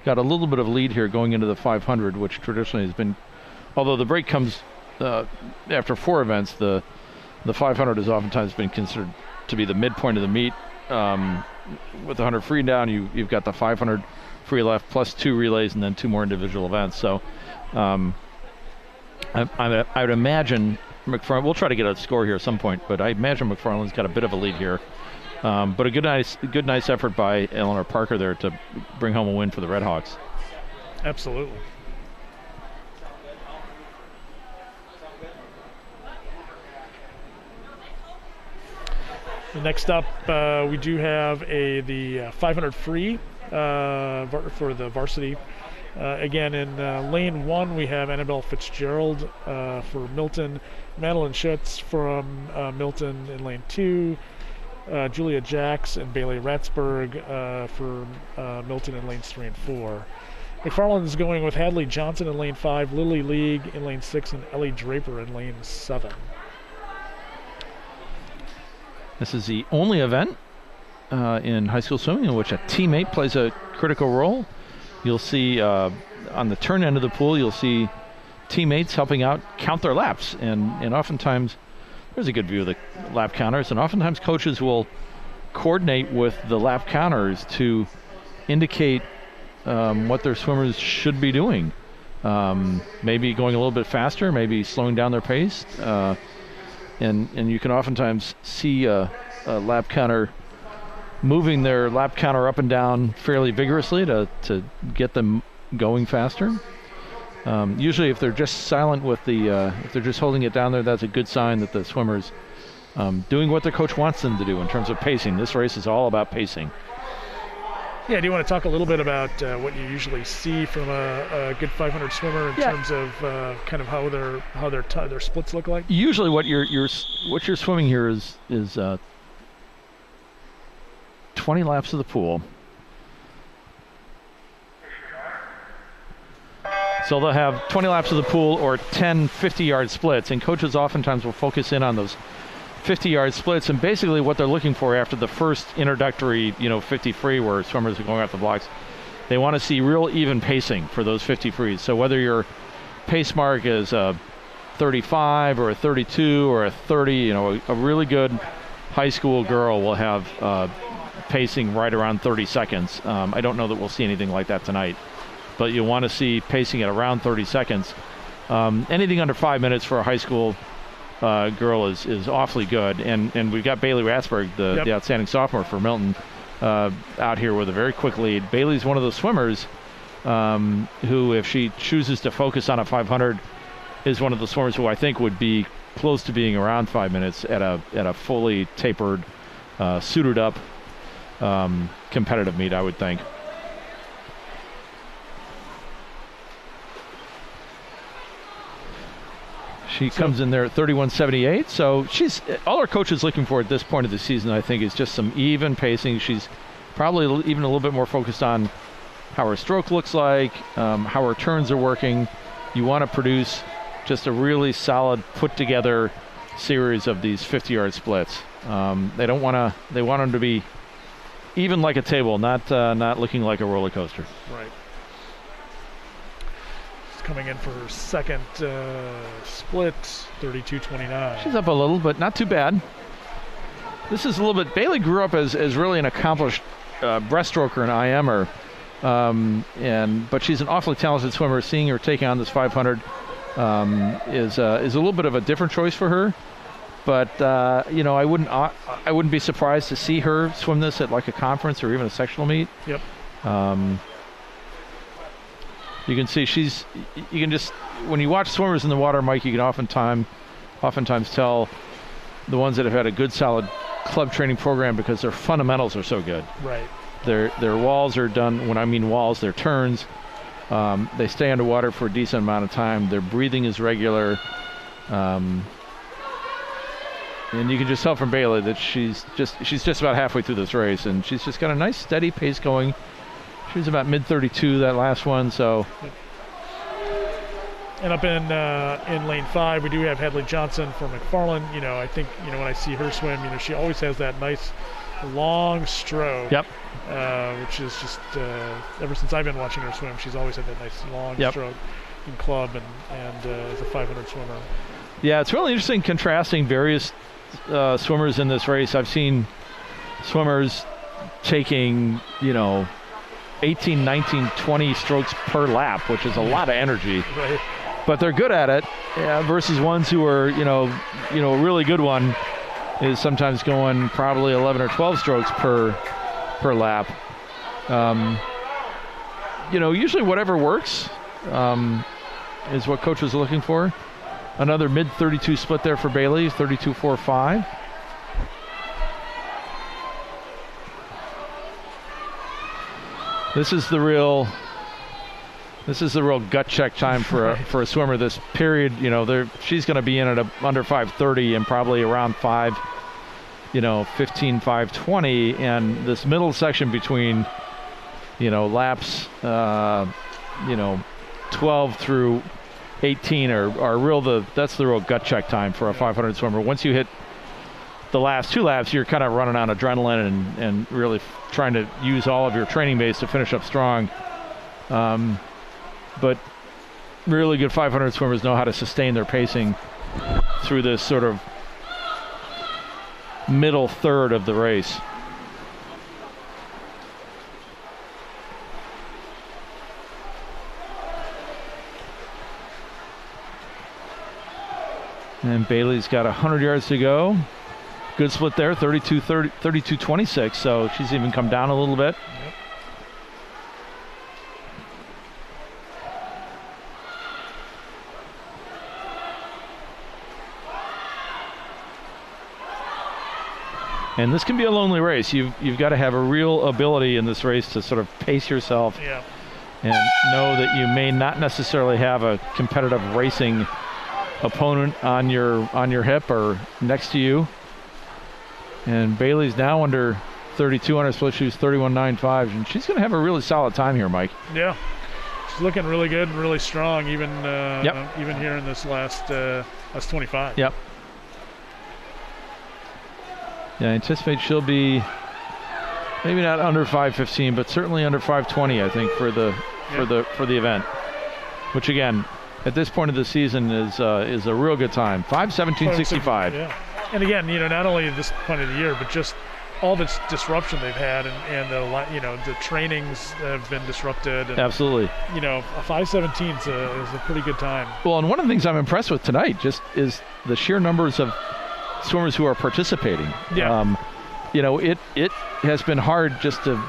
A: got a little bit of lead here going into the 500, which traditionally has been, although the break comes after 4 events, the 500 has oftentimes been considered to be the midpoint of the meet. With the 100 free down, you've got the 500 free left plus 2 relays and then 2 more individual events. So I would imagine McFarland, we'll try to get a score here at some point, but I imagine McFarland's got a bit of a lead here. But a good nice effort by Eleanor Parker there to bring home a win for the Redhawks.
B: Absolutely. Next up, we do have the 500 free for the varsity. Again, in lane 1, we have Annabelle Fitzgerald for Milton, Madeline Schutz from Milton in lane 2, Julia Jacks and Bailey Ratzberg for Milton in lanes 3 and 4. McFarland is going with Hadley Johnson in lane 5, Lily League in lane 6, and Ellie Draper in lane 7.
A: This is the only event in high school swimming in which a teammate plays a critical role. You'll see on the turn end of the pool, you'll see teammates helping out count their laps. And oftentimes, there's a good view of the lap counters, and oftentimes coaches will coordinate with the lap counters to indicate what their swimmers should be doing. Maybe going a little bit faster, maybe slowing down their pace. And you can oftentimes see a lap counter moving their lap counter up and down fairly vigorously to get them going faster. Usually if they're just silent with the, if they're just holding it down there, that's a good sign that the swimmer's doing what their coach wants them to do in terms of pacing. This race is all about pacing.
B: Yeah, do you want to talk a little bit about what you usually see from a good 500 swimmer in terms of kind of how their splits look like?
A: Usually, what you're swimming here is 20 laps of the pool. So they'll have 20 laps of the pool or 10 50-yard splits, and coaches oftentimes will focus in on those 50-yard splits, and basically what they're looking for after the first introductory 50 free where swimmers are going off the blocks, they want to see real even pacing for those 50 frees. So whether your pace mark is a 35 or a 32 or a 30, a really good high school girl will have pacing right around 30 seconds. I don't know that we'll see anything like that tonight, but you'll want to see pacing at around 30 seconds. anything under 5 minutes for a high school girl is awfully good. And we've got Bailey Ratsberg, the outstanding sophomore for Milton, out here with a very quick lead. Bailey's one of those swimmers who, if she chooses to focus on a 500, is one of the swimmers who I think would be close to being around 5 minutes at a fully tapered, suited up competitive meet, I would think. She comes in there at 31.78, so she's all our coach is looking for at this point of the season, I think, is just some even pacing. She's probably even a little bit more focused on how her stroke looks like, how her turns are working. You want to produce just a really solid, put together series of these 50-yard splits. They want them to be even like a table, not looking like a roller coaster.
B: Right. Coming in for her second split, 32.29.
A: She's up a little, but not too bad. This is a little bit. Bailey grew up as really an accomplished breaststroker and IMer, but she's an awfully talented swimmer. Seeing her taking on this 500 is a little bit of a different choice for her. But you know, I wouldn't be surprised to see her swim this at like a conference or even a sectional meet.
B: Yep.
A: You can see you can just, when you watch swimmers in the water, Mike, you can oftentimes tell the ones that have had a good solid club training program because their fundamentals are so good.
B: Right.
A: Their walls are done. When I mean walls, their turns. They stay underwater for a decent amount of time. Their breathing is regular. And you can just tell from Bailey that she's just about halfway through this race, and she's just got a nice steady pace going. She was about mid-32 that last one, so.
B: And up in lane 5, we do have Hadley Johnson for McFarland. You know, I think, you know, when I see her swim, you know, she always has that nice long stroke.
A: Yep.
B: Which is just ever since I've been watching her swim, she's always had that nice long stroke in club and as a 500 swimmer.
A: Yeah, it's really interesting contrasting various swimmers in this race. I've seen swimmers taking, you know, 18, 19, 20 strokes per lap, which is a lot of energy.
B: Right.
A: But they're good at it, versus ones who are, you know, a really good one is sometimes going probably 11 or 12 strokes per lap. You know, usually whatever works is what coach was looking for. Another mid-32 split there for Bailey, 32.45. This is the real gut check time for a swimmer. This period, you know, she's going to be in at under 5:30 and probably around 5, you know, 15, 5:20, and this middle section between, you know, laps, you know, 12 through 18 are that's the real gut check time for a 500 swimmer. Once you hit the last 2 laps, you're kind of running on adrenaline and really trying to use all of your training base to finish up strong. But really good 500 swimmers know how to sustain their pacing through this sort of middle third of the race. And Bailey's got 100 yards to go. Good split there, 32-26, so she's even come down a little bit.
B: Yep.
A: And this can be a lonely race. You've got to have a real ability in this race to sort of pace yourself and know that you may not necessarily have a competitive racing opponent on your hip or next to you. And Bailey's now under 32 on her split. She was 31.95, and she's going to have a really solid time here, Mike.
B: Yeah, she's looking really good and really strong, even here in this last 25.
A: Yep. Yeah, I anticipate she'll be maybe not under 5:15, but certainly under 5:20, I think, for the event. Which again, at this point of the season is a real good time. 5:17.65.
B: Yeah. And again, you know, not only at this point of the year, but just all this disruption they've had, and the trainings have been disrupted. And,
A: Absolutely.
B: A 5:17 is a pretty good time.
A: Well, and one of the things I'm impressed with tonight just is the sheer numbers of swimmers who are participating.
B: Yeah.
A: It has been hard just to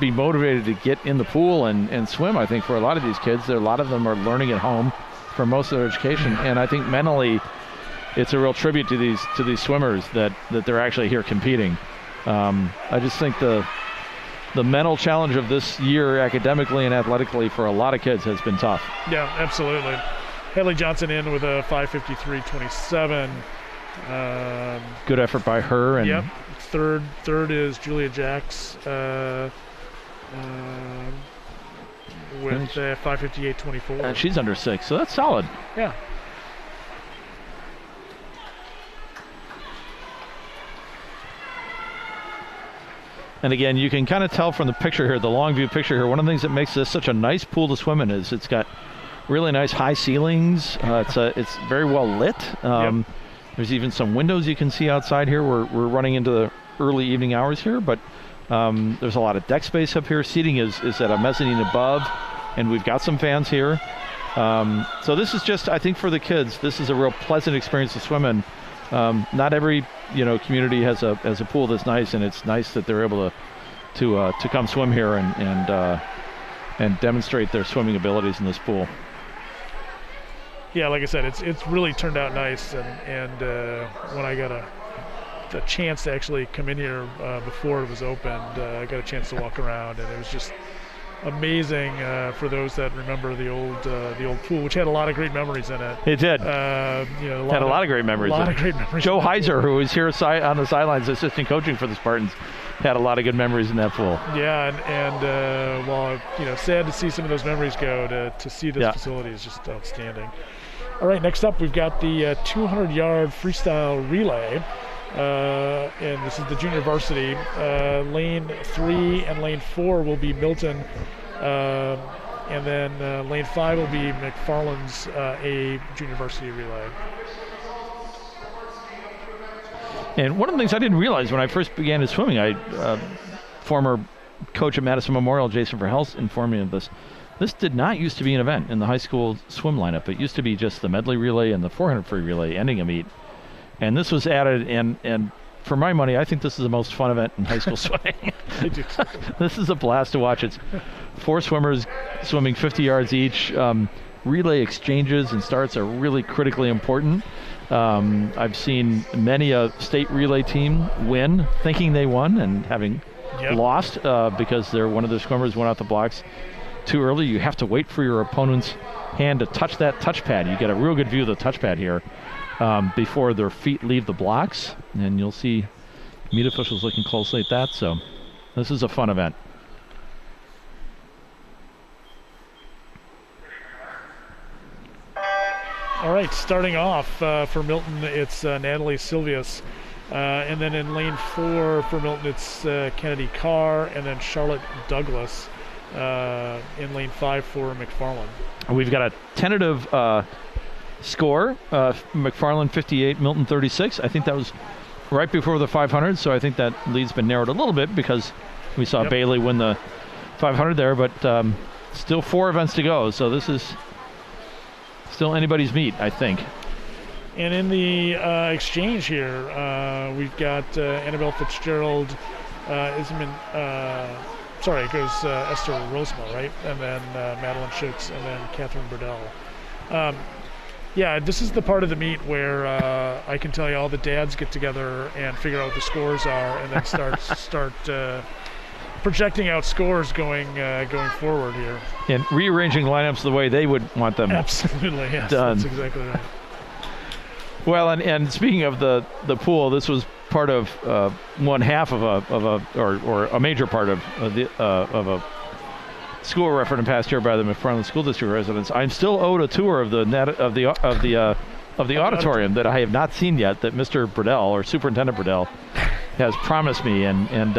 A: be motivated to get in the pool and swim. I think for a lot of these kids, a lot of them are learning at home for most of their education, and I think mentally, it's a real tribute to these swimmers that they're actually here competing. I just think the mental challenge of this year academically and athletically for a lot of kids has been tough.
B: Yeah, absolutely. Hadley Johnson in with a 5:53.27.
A: Good effort by her. And
B: yep. Third is Julia Jacks with 5:58.24.
A: And she's under 6, so that's solid.
B: Yeah.
A: And again, you can kind of tell from the picture here, the long view picture here, one of the things that makes this such a nice pool to swim in is it's got really nice high ceilings. It's very well lit.
B: Yep.
A: There's even some windows you can see outside here. We're running into the early evening hours here, but there's a lot of deck space up here. Seating is at a mezzanine above, and we've got some fans here. So this is just, I think for the kids, this is a real pleasant experience to swim in. Not every community has a pool that's nice, and it's nice that they're able to come swim here and demonstrate their swimming abilities in this pool.
B: Yeah, like I said, it's really turned out nice, and when I got a chance to actually come in here before it was opened, I got a chance to walk around, and it was just amazing for those that remember the old pool, which had a lot of great memories in it.
A: It did.
B: Had
A: a lot of great memories. Joe Heiser, who was here on the sidelines assistant coaching for the Spartans, had a lot of good memories in that pool.
B: Yeah, and while sad to see some of those memories go, to see this facility is just outstanding. All right, next up we've got the 200-yard freestyle relay. And this is the junior varsity. Lane 3 and lane 4 will be Milton, and then lane 5 will be McFarland's a junior varsity relay.
A: And one of the things I didn't realize when I first began to swimming, former coach at Madison Memorial, Jason Verhelst, informed me of this. This did not used to be an event in the high school swim lineup. It used to be just the medley relay and the 400 free relay ending a meet. And this was added, and for my money, I think this is the most fun event in high school swimming.
B: I do.
A: This is a blast to watch. It's 4 swimmers swimming 50 yards each. Relay exchanges and starts are really critically important. I've seen many a state relay team win thinking they won and having lost because one of their swimmers went out the blocks too early. You have to wait for your opponent's hand to touch that touchpad. You get a real good view of the touchpad here before their feet leave the blocks, and you'll see meet officials looking closely at that. So this is a fun event.
B: All right, starting off for Milton, it's Natalie Silvius. And then in lane 4 for Milton, it's Kennedy Carr, and then Charlotte Douglas in lane 5 for McFarland.
A: We've got a tentative score, McFarland 58, Milton 36. I think that was right before the 500, so I think that lead's been narrowed a little bit because we saw Bailey win the 500 there, but still 4 events to go, so this is still anybody's meet, I think.
B: And in the exchange here, we've got Annabelle Fitzgerald, it goes Esther Rosema, right? And then Madeline Schutz, and then Catherine Burdell. Yeah, this is the part of the meet where I can tell you all the dads get together and figure out what the scores are, and then start projecting out scores going forward here. And
A: rearranging lineups the way they would want them.
B: Absolutely, yes,
A: done.
B: That's exactly right.
A: Well, and speaking of the pool, this was part of one half of a major part of a school effort and passed here by the McFarland School District residents. I'm still owed a tour of the auditorium that I have not seen yet, that Mr. Burdell, or Superintendent Burdell, has promised me, and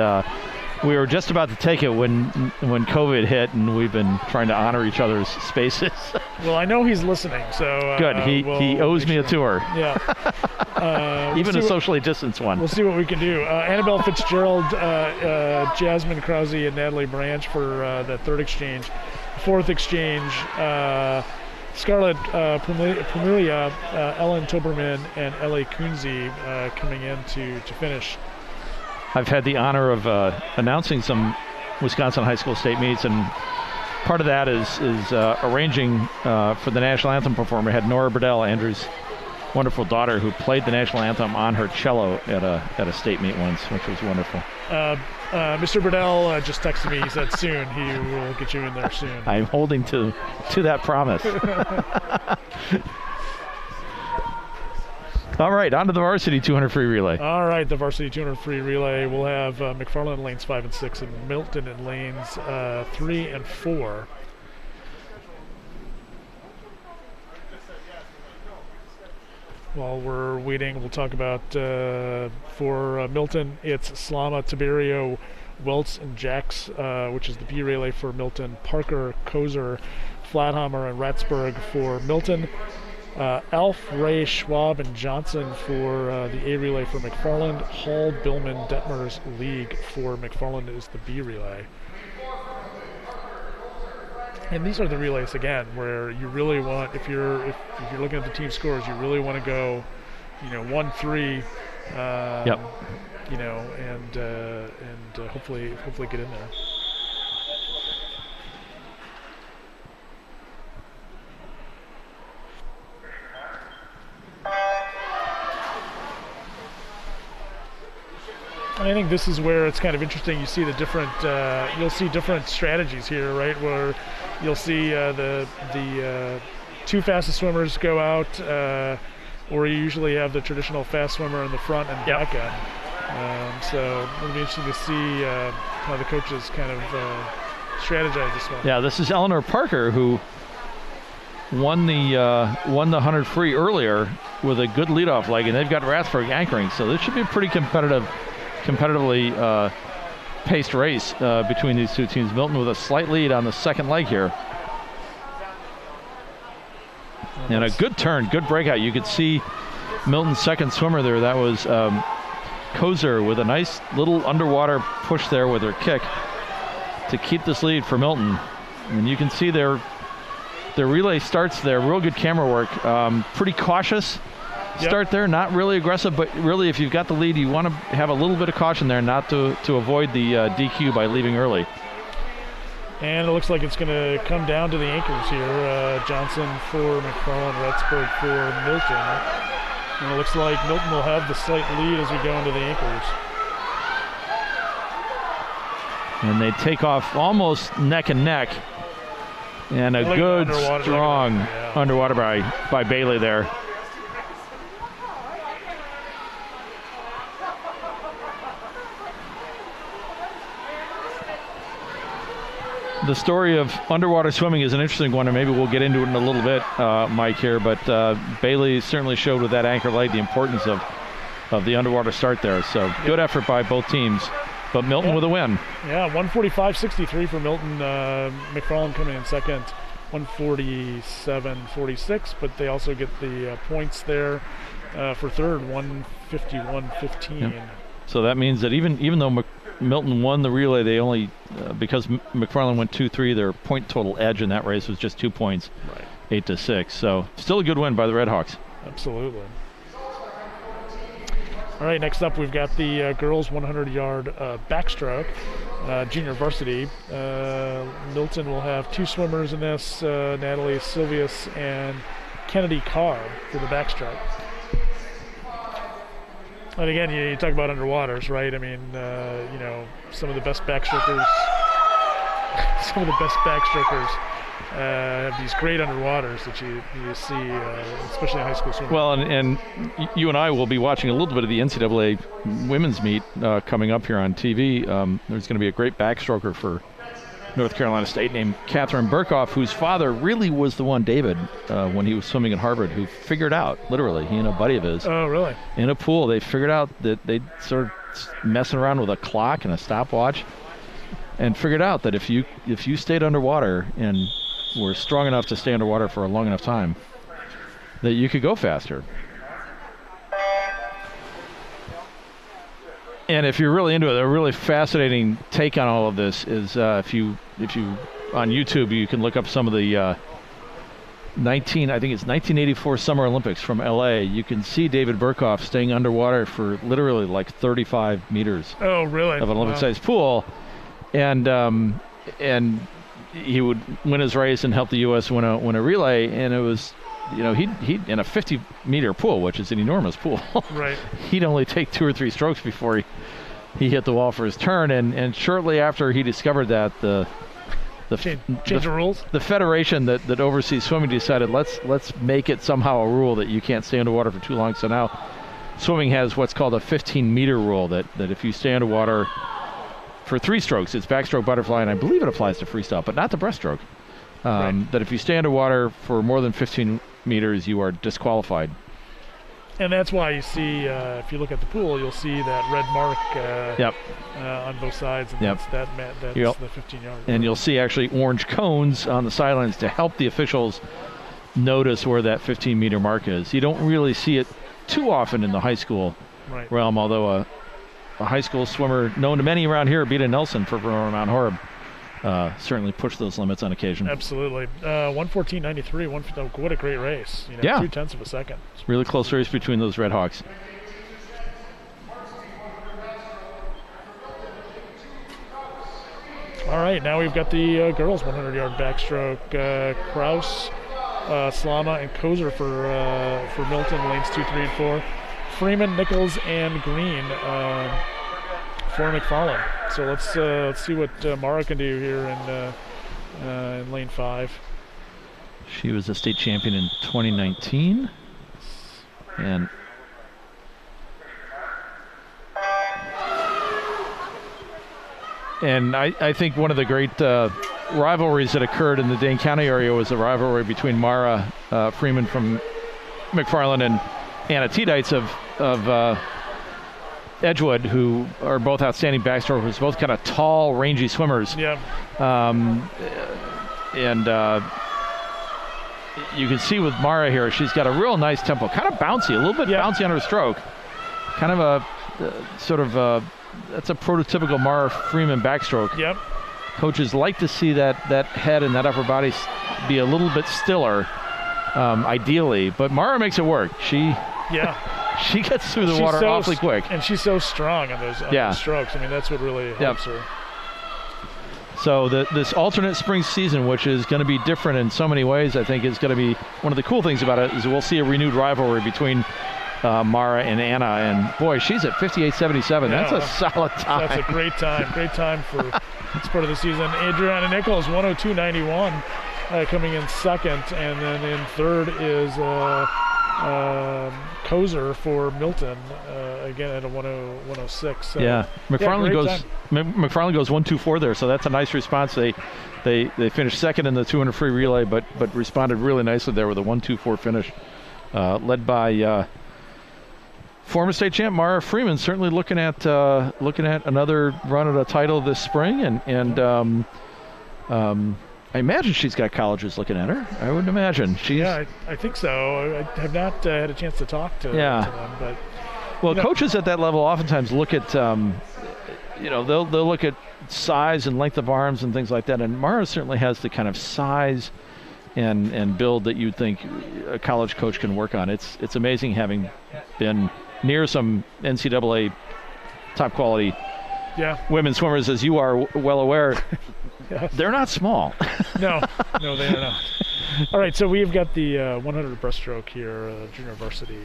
A: we were just about to take it when COVID hit, and we've been trying to honor each other's spaces.
B: Well, I know he's listening, so
A: good. He owes me a tour.
B: Yeah.
A: Even a socially distanced one.
B: We'll see what we can do. Annabelle Fitzgerald, Jasmine Krause, and Natalie Branch for the third exchange. Fourth exchange, Scarlett Prumilia, Ellen Toberman, and Ellie Kunze coming in to finish.
A: I've had the honor of announcing some Wisconsin high school state meets, and part of that is arranging for the national anthem performer. I had Nora Burdell, Andrew's wonderful daughter, who played the national anthem on her cello at a state meet once, which was wonderful.
B: Mr. Burdell just texted me. He said soon. He will get you in there soon.
A: I'm holding to that promise. All right, on to the varsity 200 free relay.
B: All right, the varsity 200 free relay. We'll have McFarland in lanes 5 and 6, and Milton in lanes 3 and 4. While we're waiting, we'll talk about for Milton, it's Slama, Tiberio, Welts, and Jax, which is the B relay for Milton. Parker, Kozer, Flathammer, and Ratsburg for Milton. Elf, Ray, Schwab, and Johnson for the A relay for McFarland. Hall, Billman, Detmers, League for McFarland is the B relay. And these are the relays again, where you really want, if you're looking at the team scores, you really want to go, 1-3,
A: yep.
B: And hopefully get in there. And I think this is where it's kind of interesting. You see the different, you'll see different strategies here, right? Where you'll see the two fastest swimmers go out, or you usually have the traditional fast swimmer in the front and back end. So it'll be interesting to see how the coaches kind of strategize this one.
A: Yeah, this is Eleanor Parker, who won the 100 free earlier with a good leadoff leg, and they've got Rathburg anchoring. So this should be a pretty competitively paced race between these two teams. Milton with a slight lead on the second leg here. And a good turn, good breakout. You could see Milton's second swimmer there. That was Kozer with a nice little underwater push there with her kick to keep this lead for Milton. And you can see their relay starts there. Real good camera work. Pretty cautious start there, not really aggressive, but really if you've got the lead, you want to have a little bit of caution there, not to avoid the DQ by leaving early.
B: And it looks like it's going to come down to the anchors here. Johnson for McFarland, Ratsburg for Milton. And it looks like Milton will have the slight lead as we go into the anchors.
A: And they take off almost neck and neck. And a good, strong underwater by Bailey there. The story of underwater swimming is an interesting one, and maybe we'll get into it in a little bit, Mike, here. But Bailey certainly showed with that anchor leg the importance of the underwater start there. So good effort by both teams. But Milton with a win. Yeah,
B: 145.63 for Milton. McFarland coming in second, 147.46. But they also get the points there for third, 151.15. Yep.
A: So that means that even though Milton won the relay, they only, because McFarland went 2-3, their point total edge in that race was just 2 points, 8-6. So still a good win by the Redhawks.
B: Absolutely. All right, next up we've got the girls 100-yard backstroke, junior varsity. Milton will have two swimmers in this, Natalie Silvius and Kennedy Carr for the backstroke. And again, you talk about underwaters, right? I mean, some of the best backstrokers, have these great underwaters that you see, especially in high school swimming.
A: Well, and you and I will be watching a little bit of the NCAA women's meet coming up here on TV. There's going to be a great backstroker for North Carolina State named Catherine Burkhoff, whose father really was the one, David, when he was swimming at Harvard, who figured out, literally, he and a buddy of his.
B: Oh, really?
A: In a pool, they figured out that they sort of messing around with a clock and a stopwatch, and figured out that if you stayed underwater and were strong enough to stay underwater for a long enough time, that you could go faster. And if you're really into it, a really fascinating take on all of this is if you on YouTube, you can look up some of the 1984 Summer Olympics from LA. You can see David Burkhoff staying underwater for literally like 35 meters.
B: Oh, really?
A: Of an Olympic-sized pool, and he would win his race and help the U.S. win a relay, and it was, he in a 50-meter pool, which is an enormous pool.
B: Right.
A: He'd only take 2 or 3 strokes before he hit the wall for his turn, and shortly after he discovered that, the
B: rules.
A: The federation that oversees swimming decided let's make it somehow a rule that you can't stay underwater for too long. So now swimming has what's called a 15-meter rule that if you stay underwater for 3 strokes, it's backstroke, butterfly, and I believe it applies to freestyle, but not to breaststroke.
B: Right.
A: That if you stay underwater for more than 15 meters, you are disqualified.
B: And that's why you see, if you look at the pool, you'll see that red mark on both sides, and that's the 15-yard.
A: And you'll see actually orange cones on the sidelines to help the officials notice where that 15-meter mark is. You don't really see it too often in the high school realm, although a high school swimmer known to many around here, Beta Nelson for Mount Horeb, certainly pushed those limits on occasion.
B: Absolutely. 1:14.93. What a great race. 0.2 of a second.
A: It's a really close race between those Red Hawks.
B: All right, now we've got the girls 100-yard backstroke. Kraus, Slama, and Kozer for Milton, lanes 2, 3, and 4. Freeman, Nichols, and Green for McFarland. So let's see what Mara can do here in lane 5.
A: She was a state champion in 2019, and I think one of the great rivalries that occurred in the Dane County area was the rivalry between Mara Freeman from McFarland and Anna Tiedites of Edgewood, who are both outstanding backstrokers, both kind of tall, rangy swimmers.
B: Yeah.
A: You can see with Mara here, she's got a real nice tempo, kind of bouncy, a little bit bouncy on her stroke. Kind of that's a prototypical Mara Freeman backstroke.
B: Yep.
A: Coaches like to see that head and that upper body be a little bit stiller, ideally, but Mara makes it work. She gets through the water awfully quick.
B: And she's so strong on those strokes. I mean, that's what really helps her.
A: So this alternate spring season, which is going to be different in so many ways, I think is going to be one of the cool things about it is we'll see a renewed rivalry between Mara and Anna. And boy, she's at 58.77. That's a solid time.
B: That's a great time. Great time for this part of the season. Adriana Nichols, 1:02.91, coming in second. And then in third is Kozer for Milton, again at a 1:06. So,
A: McFarland goes 1:24 there, so that's a nice response. They finished second in the 200 free relay, but responded really nicely there with a 1:24 finish, led by former state champ Mara Freeman. Certainly looking at another run at a title this spring, and I imagine she's got colleges looking at her. I would imagine she's.
B: Yeah, I think so. I have not had a chance to talk to them, but
A: coaches at that level oftentimes look at they'll look at size and length of arms and things like that, and Mara certainly has the kind of size and build that you'd think a college coach can work on. It's amazing, having been near some NCAA top quality women's swimmers, as you are well aware.
B: Yes.
A: They're not small.
B: No, they are not. All right, so we've got the 100 breaststroke here, junior varsity.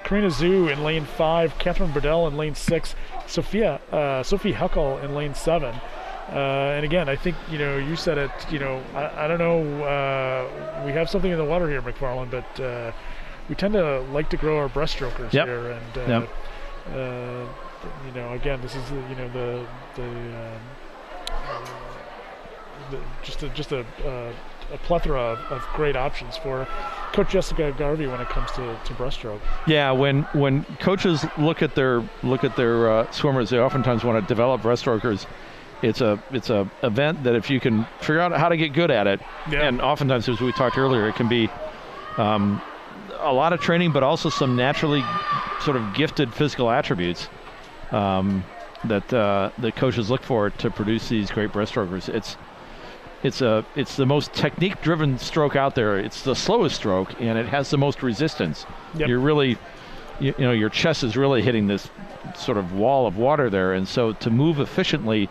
B: Karina Zhu in lane 5, Catherine Burdell in lane 6, Sophie Huckel in lane 7. And again, I think, you said it, I don't know, we have something in the water here, McFarland, but we tend to like to grow our breaststrokers here. And, again, this is, just a plethora of great options for Coach Jessica Garvey when it comes to breaststroke. Yeah,
A: when coaches look at their swimmers, they oftentimes want to develop breaststrokers. It's a event that if you can figure out how to get good at it, and oftentimes, as we talked earlier, it can be a lot of training, but also some naturally sort of gifted physical attributes that the coaches look for to produce these great breaststrokers. It's the most technique-driven stroke out there. It's the slowest stroke, and it has the most resistance.
B: Yep.
A: You're really, you know, your chest is really hitting this sort of wall of water there, and so to move efficiently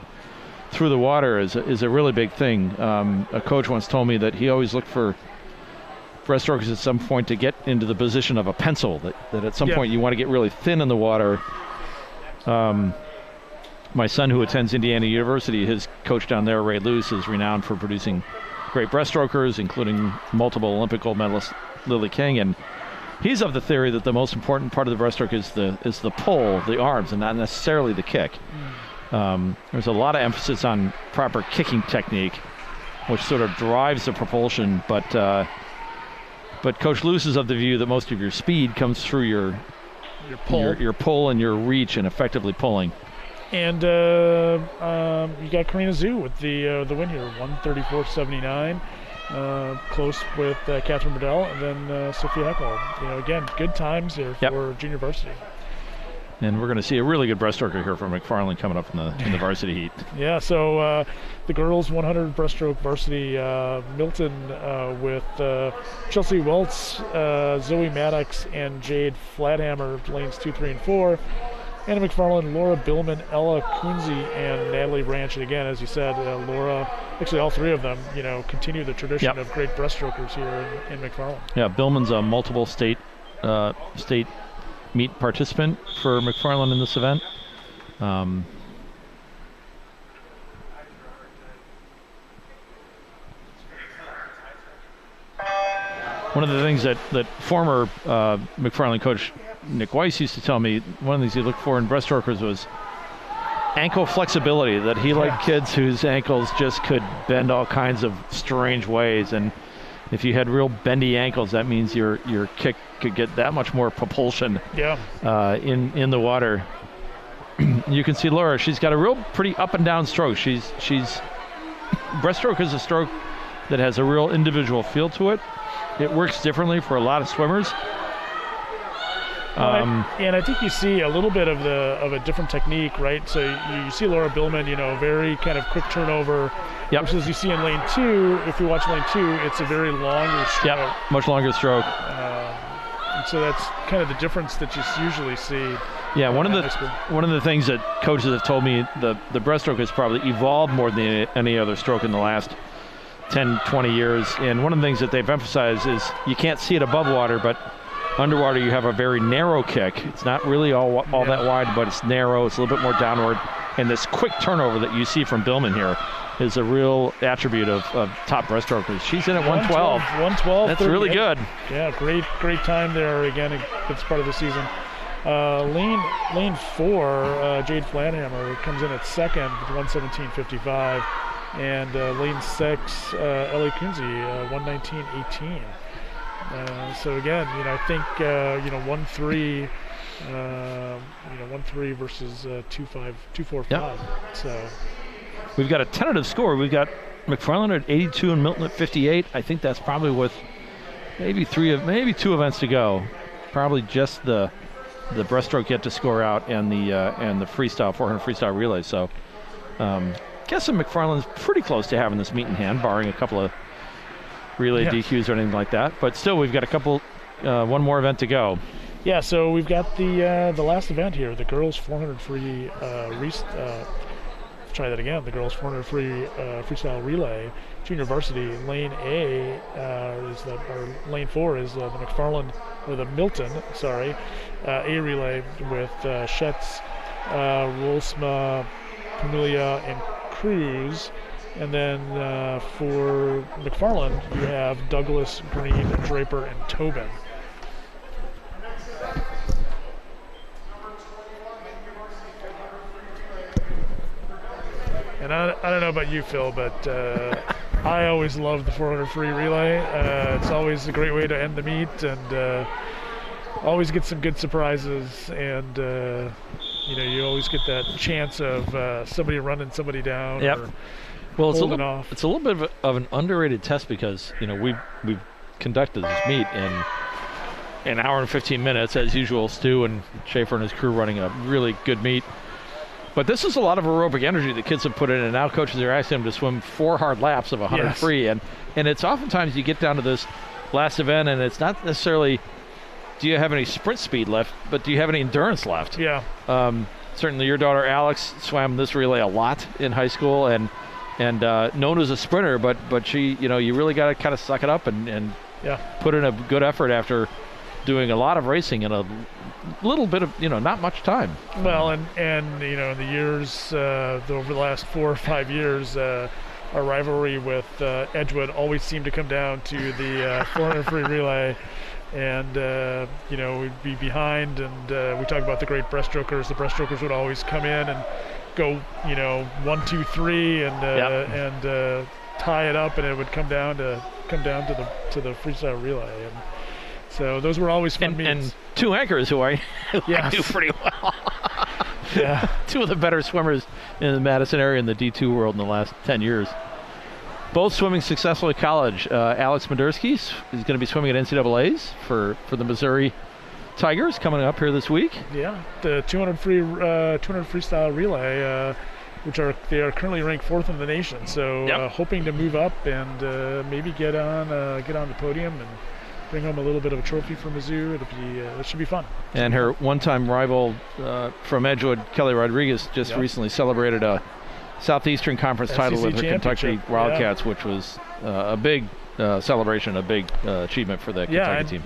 A: through the water is a really big thing. A coach once told me that he always looked for breaststrokers at some point to get into the position of a pencil, that at some point you want to get really thin in the water. My son, who attends Indiana University, his coach down there, Ray Luce, is renowned for producing great breaststrokers, including multiple Olympic gold medalist Lily King, and he's of the theory that the most important part of the breaststroke is the pull, the arms, and not necessarily the kick. There's a lot of emphasis on proper kicking technique, which sort of drives the propulsion, but Coach Luce is of the view that most of your speed comes through your pull and your reach and effectively pulling.
B: And you got Karina Zhu with the win here, 134.79, close with Catherine Bedell, and then Sophia Heckle. You know, again, good times here for junior varsity.
A: And we're going to see a really good breaststroker here from McFarland coming up in the varsity heat.
B: Yeah, so the girls 100 breaststroke varsity, Milton with Chelsea Welts, Zoe Maddox, and Jade Flathammer, lanes 2, 3, and 4. Anna McFarland, Laura Billman, Ella Kunze, and Natalie Branch. And again, as you said, Laura, actually all three of them, you know, continue the tradition of great breaststrokers here in McFarland. Yeah,
A: Billman's a multiple state meet participant for McFarland in this event. One of the things that former McFarland coach Nick Weiss used to tell me, one of the things he looked for in breaststrokers was ankle flexibility, that he liked kids whose ankles just could bend all kinds of strange ways, and if you had real bendy ankles, that means your kick could get that much more propulsion in the water. You can see Laura, she's got a real pretty up and down stroke. Breaststroke is a stroke that has a real individual feel to it. It works differently for a lot of swimmers.
B: And I think you see a little bit of a different technique, right? So you see Laura Billman, you know, very kind of quick turnover. Versus you see in lane 2, if you watch lane 2, it's a very longer stroke.
A: Much longer stroke.
B: And so that's kind of the difference that you usually see.
A: Yeah, one of the things that coaches have told me, the breaststroke has probably evolved more than any other stroke in the last 10, 20 years. And one of the things that they've emphasized is you can't see it above water, but underwater you have a very narrow kick. It's not really all that wide, but it's narrow. It's a little bit more downward. And this quick turnover that you see from Billman here is a real attribute of top breaststrokers. She's in at 112.
B: 112.
A: That's really good.
B: Yeah, great time there. Again, it's part of the season. Lane 4, Jade Flathammer comes in at second with 117.55. And lane 6, Ellie Kunze, 119.18. So again, you know, I think 1-3, 1-3 versus 2-4-5. So
A: we've got a tentative score. We've got McFarland at 82 and Milton at 58. I think that's probably with maybe 2 events to go. Probably just the breaststroke yet to score out, and the freestyle 400 freestyle relay. So guessing McFarland's pretty close to having this meet in hand, barring a couple of relay DQs or anything like that. But still, we've got one more event to go.
B: Yeah, so we've got the last event here, the girls 400 free try that again. The girls 400 free freestyle relay, junior varsity. Lane A or lane 4 is the McFarland or the Milton, A relay with Schetz, Rolsma, Pamelia, and Cruz. And then for McFarland, you have Douglas, Green, Draper, and Tobin. And I don't know about you, Phil, but I always love the 400 free relay. It's always a great way to end the meet, and always get some good surprises. And you always get that chance of somebody running somebody down.
A: Yep. Well, it's a little bit of an underrated test, because we've conducted this meet, and an hour and 15 minutes, as usual. Stu and Schaefer and his crew running a really good meet. But this is a lot of aerobic energy the kids have put in, and now coaches are asking them to swim 4 hard laps of 100 free. And it's oftentimes you get down to this last event, and it's not necessarily do you have any sprint speed left, but do you have any endurance left?
B: Yeah.
A: Certainly your daughter Alex swam this relay a lot in high school, and known as a sprinter, but she, you really got to kind of suck it up and put in a good effort after doing a lot of racing in a little bit of, not much time.
B: Well, and in the years, over the last 4 or 5 years, our rivalry with Edgewood always seemed to come down to the 400 free relay. And, we'd be behind, and we talk about the great breaststrokers. The breaststrokers would always come in and go, 1, 2, 3, and tie it up, and it would come down to the freestyle relay. And so those were always fun meets.
A: And 2 anchors who I do pretty well.
B: Yeah.
A: 2 of the better swimmers in the Madison area in the D2 world in the last 10 years. Both swimming successfully at college. Alex Medersky is going to be swimming at NCAAs for the Missouri Tigers coming up here this week.
B: Yeah, the 200 freestyle relay, they are currently ranked 4th in the nation. So hoping to move up and maybe get on the podium and bring home a little bit of a trophy for Mizzou. It should be fun. And
A: her one-time rival from Edgewood, Kelly Rodriguez, just recently celebrated a Southeastern Conference title with her Kentucky Wildcats, which was a big celebration, a big achievement for the Kentucky team.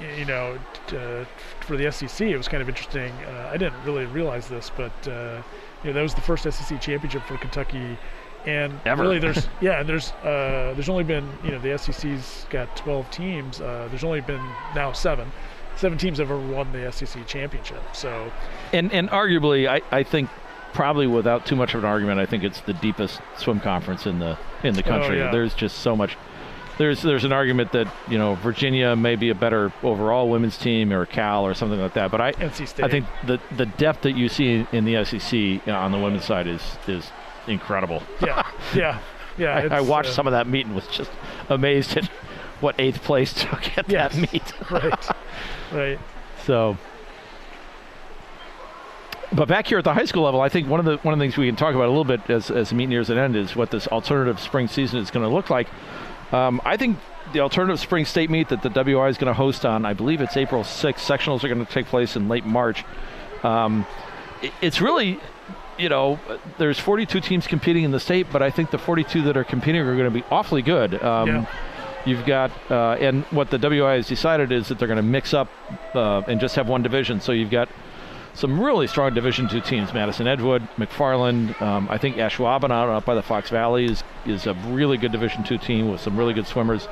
B: For the SEC, it was kind of interesting. I didn't really realize this, but that was the first SEC championship for Kentucky, and
A: ever.
B: Really there's only been the SEC's got 12 teams. There's only been now 7 teams have ever won the SEC championship. So
A: and arguably, I think, probably without too much of an argument, I think it's the deepest swim conference in the country. There's just so much. There's an argument that Virginia may be a better overall women's team, or Cal or something like that. But I think the depth that you see in the SEC on the women's side is incredible.
B: Yeah.
A: I watched some of that meet and was just amazed at what 8th place took at that meet.
B: Right.
A: So. But back here at the high school level, I think one of the things we can talk about a little bit as the meet nears an end is what this alternative spring season is going to look like. I think the alternative spring state meet that the WI is going to host on, I believe it's April 6th. Sectionals are going to take place in late March. It's really, there's 42 teams competing in the state, but I think the 42 that are competing are going to be awfully good. You've got, and what the WI has decided is that they're going to mix up and just have one division. So you've got some really strong Division II teams: Madison Edgewood, McFarland. I think Ashwaubenon up by the Fox Valley is a really good Division II team with some really good swimmers.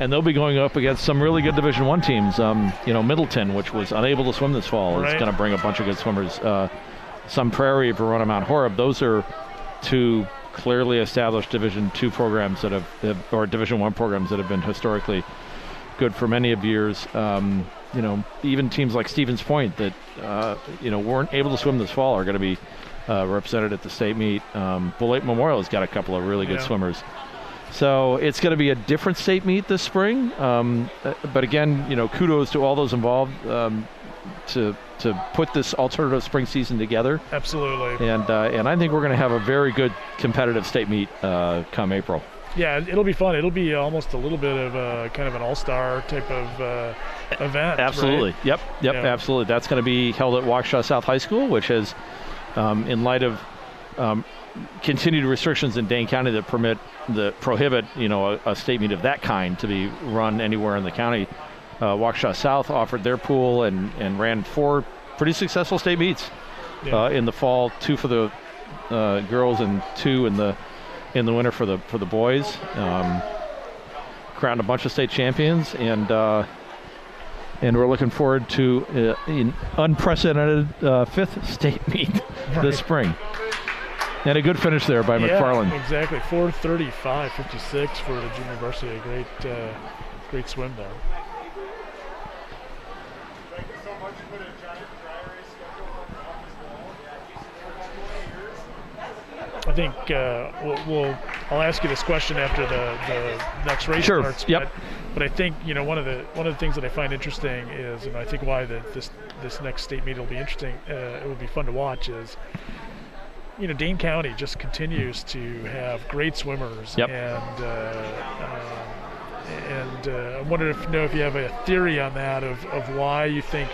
A: And they'll be going up against some really good Division I teams. Middleton, which was unable to swim this fall, is going to bring a bunch of good swimmers. Sun Prairie, Verona, Mount Horeb. Those are 2 clearly established Division II programs or Division I programs that have been historically good for many of years. Even teams like Stevens Point that weren't able to swim this fall are going to be represented at the state meet. Bull Lake Memorial has got a couple of really good swimmers. So it's going to be a different state meet this spring. But again, kudos to all those involved to put this alternative spring season together.
B: Absolutely.
A: And I think we're going to have a very good competitive state meet come April.
B: Yeah, it'll be fun. It'll be almost a little bit of kind of an all-star type of event.
A: Absolutely.
B: Right?
A: Yep, absolutely. That's going to be held at Waukesha South High School, which has, in light of continued restrictions in Dane County that prohibit a state meet of that kind to be run anywhere in the county. Waukesha South offered their pool and ran 4 pretty successful state meets in the fall, 2 for the girls and 2 in the winter for the boys. Crowned a bunch of state champions, and we're looking forward to an unprecedented 5th state meet this spring. And a good finish there by McFarland.
B: Exactly. 4:35.56 for the junior varsity. A great swim there.
C: Thank you so much for the giant dry race schedule.
B: I think I'll ask you this question after the next race starts.
A: Yep.
B: But I think, you know, one of the things that I find interesting is, and I think why this next state meet will be interesting, it will be fun to watch, is, you know, Dane County just continues to have great swimmers.
A: Yep.
B: And I wonder if you have a theory on that of why you think,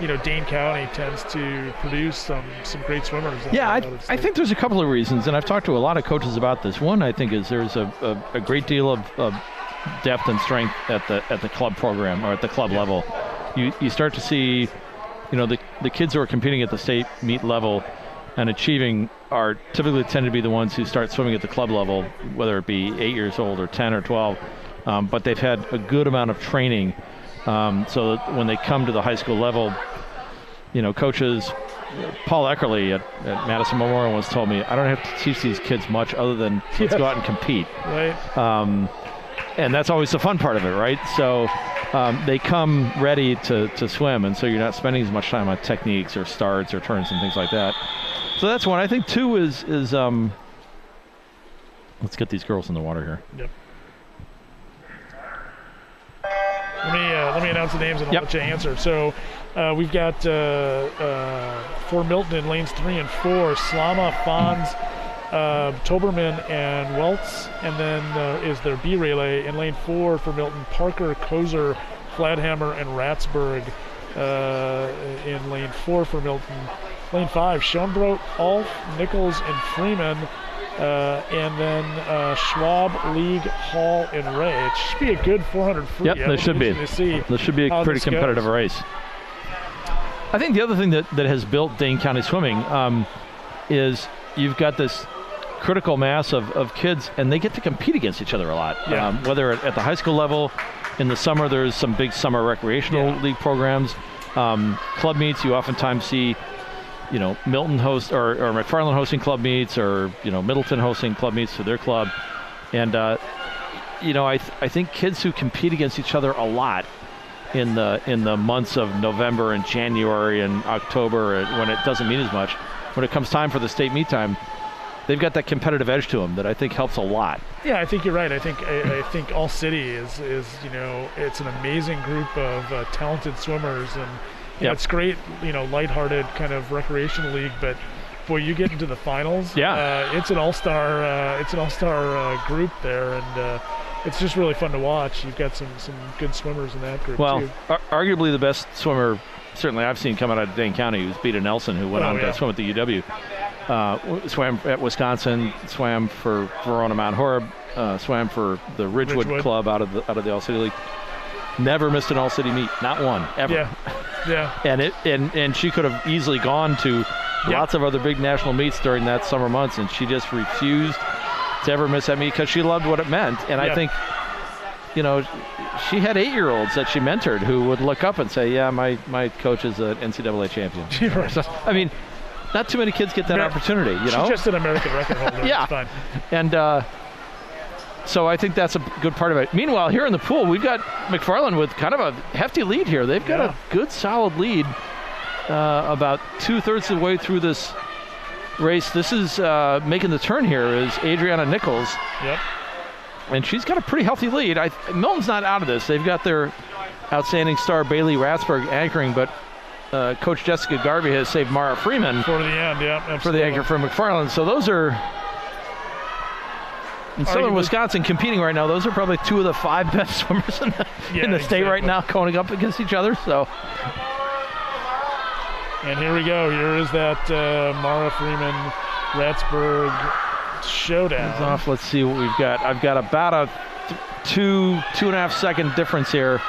B: you know, Dane County tends to produce some great swimmers.
A: Yeah, I think there's a couple of reasons, and I've talked to a lot of coaches about this. One, I think, is there's a great deal of depth and strength at the club program or at the club level. You start to see, you know, the kids who are competing at the state meet level and achieving are typically tend to be the ones who start swimming at the club level, whether it be 8 years old or 10 or 12. But they've had a good amount of training, so that when they come to the high school level, you know, coaches, Paul Eckerly at Madison Memorial once told me, I don't have to teach these kids much other than let's go out and compete.
B: Right.
A: And that's always the fun part of it, right? So they come ready to swim, and so you're not spending as much time on techniques or starts or turns and things like that. So that's one. I think two is let's get these girls in the water here.
B: Yep. Let me announce the names and I'll let you answer. So we've got for Milton in lanes 3 and 4, Slama, Fons, Toberman, and Weltz. And then is their B relay in lane 4 for Milton, Parker, Kozer, Fladhammer, and Ratsburg. In lane 4 for Milton. Lane 5, Schoenbrodt, Alf, Nichols, and Freeman. And then Schwab, League, Hall, and Ray. It should be a good 400 free.
A: Yep, this should be. This should be a pretty competitive race. I think the other thing that has built Dane County swimming is you've got this critical mass of kids, and they get to compete against each other a lot.
B: Yeah.
A: Whether at the high school level, in the summer there's some big summer recreational league programs. Club meets, you oftentimes see, you know, Milton host or McFarland hosting club meets, or, you know, Middleton hosting club meets for their club. And, you know, I think kids who compete against each other a lot in the months of November and January and October, when it doesn't mean as much, when it comes time for the state meet time, they've got that competitive edge to them that I think helps a lot.
B: Yeah, I think you're right. I think All City is you know, it's an amazing group of talented swimmers, and it's great, you know, lighthearted kind of recreational league. But boy, you get into the finals.
A: Yeah,
B: it's an all-star group there, and it's just really fun to watch. You've got some good swimmers in that group.
A: Well,
B: too.
A: Arguably the best swimmer certainly I've seen come out of Dane County was Beta Nelson, who went on to swim at the UW. Swam at Wisconsin, swam for Verona Mount Horeb, swam for the Ridgewood Club out of the All City League. Never missed an All City meet, not one, ever.
B: Yeah.
A: And she could have easily gone to lots of other big national meets during that summer months, and she just refused to ever miss that meet because she loved what it meant. And I think, you know, she had 8-year-olds that she mentored who would look up and say, yeah, my coach is an NCAA champion. So, I mean, not too many kids get that opportunity, you know?
B: She's just an American record holder.
A: Yeah.
B: It's fine.
A: And so I think that's a good part of it. Meanwhile, here in the pool, we've got McFarland with kind of a hefty lead here. They've got a good, solid lead about 2/3 of the way through this race. This is making the turn here is Adriana Nichols.
B: Yep.
A: And she's got a pretty healthy lead. Milton's not out of this. They've got their outstanding star Bailey Ratsburg anchoring, but Coach Jessica Garvey has saved Mara Freeman
B: for the end,
A: for the anchor for McFarland. So those are, in southern Wisconsin, competing right now. Those are probably 2 of the 5 best swimmers in the state right now, going up against each other. So.
B: And here we go. Here is that Mara Freeman Ratsburg showdown.
A: Let's see what we've got. I've got about a 2.5 second difference here.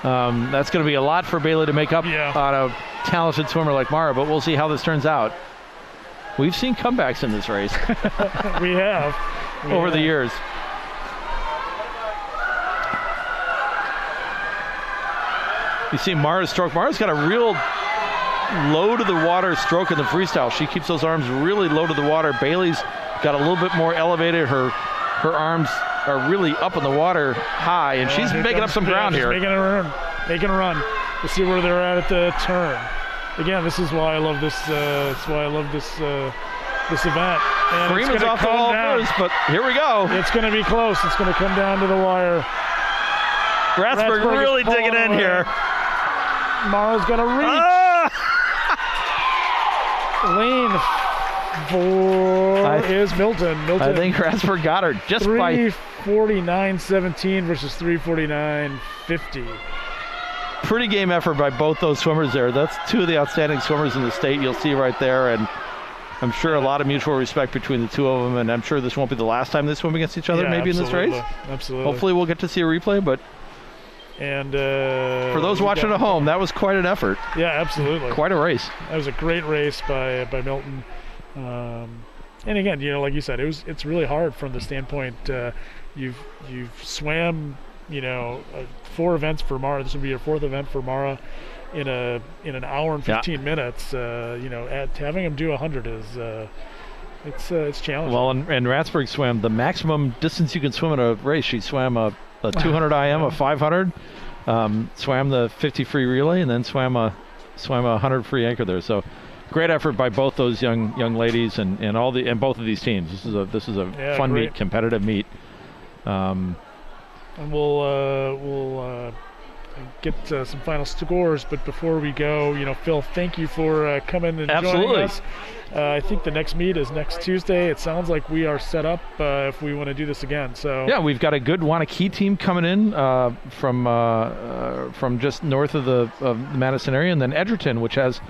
A: That's going to be a lot for Bailey to make up on a talented swimmer like Mara, but we'll see how this turns out. We've seen comebacks in this race.
B: We have.
A: Over the years. You see Mara's stroke. Mara's got a real low to the water stroke in the freestyle. She keeps those arms really low to the water. Bailey's got a little bit more elevated. Her arms are really up in the water high, and she's making up some ground here.
B: Making a run. We'll see where they're at the turn. Again, this is why I love this. This event. And
A: Freeman's off the wall first, but here we go.
B: It's going to be close. It's going to come down to the wire.
A: Ratsburg
B: Ratsburg is
A: really
B: pulling
A: digging in
B: away.
A: here.
B: Mara's going to reach.
A: Ah!
B: Lane 4 is Milton.
A: I think Ratsburg got her just by
B: 3:49.17 versus 3:49.50.
A: pretty game effort by both those swimmers there. That's two of the outstanding swimmers in the state you'll see right there, and I'm sure a lot of mutual respect between the two of them, and I'm sure this won't be the last time they swim against each other maybe in this race.
B: Absolutely.
A: Hopefully we'll get to see a replay, but
B: And
A: for those watching at home, that was quite an effort.
B: Yeah, absolutely.
A: Quite a race.
B: That was a great race by Milton. And again, you know, like you said, it's really hard from the standpoint you've swam, you know, 4 events for Mara. This will be your 4th event for Mara in an hour and 15 minutes. You know, having them do 100 is it's challenging.
A: Well, and Ratsburg swam the maximum distance you can swim in a race. She swam a 200 IM, a 500, swam the 50 free relay, and then swam a 100 free anchor there. So great effort by both those young ladies and both of these teams. This is a fun meet, competitive meet.
B: And we'll get some final scores, but before we go, you know, Phil, thank you for coming and joining us. I think the next meet is next Tuesday. It sounds like we are set up if we want to do this again. So
A: yeah, we've got a good Wanakee team coming in from just north of the Madison area, and then Edgerton, which has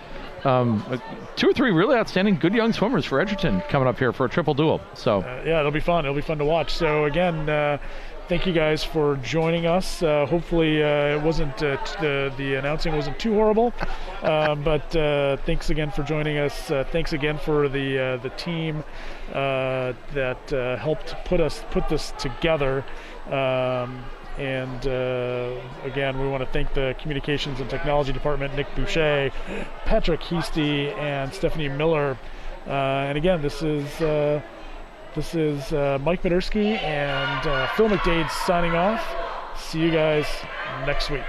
A: 2 or 3 really outstanding good young swimmers for Edgerton coming up here for a triple duel. So
B: yeah, it'll be fun. It'll be fun to watch. So again, thank you guys for joining us. Hopefully it wasn't the announcing wasn't too horrible, but thanks again for joining us. Thanks again for the team that helped put this together. And again, we want to thank the Communications and Technology Department, Nick Boucher, Patrick Heasty, and Stephanie Miller. And again, this is Mike Midersky and Phil McDade signing off. See you guys next week.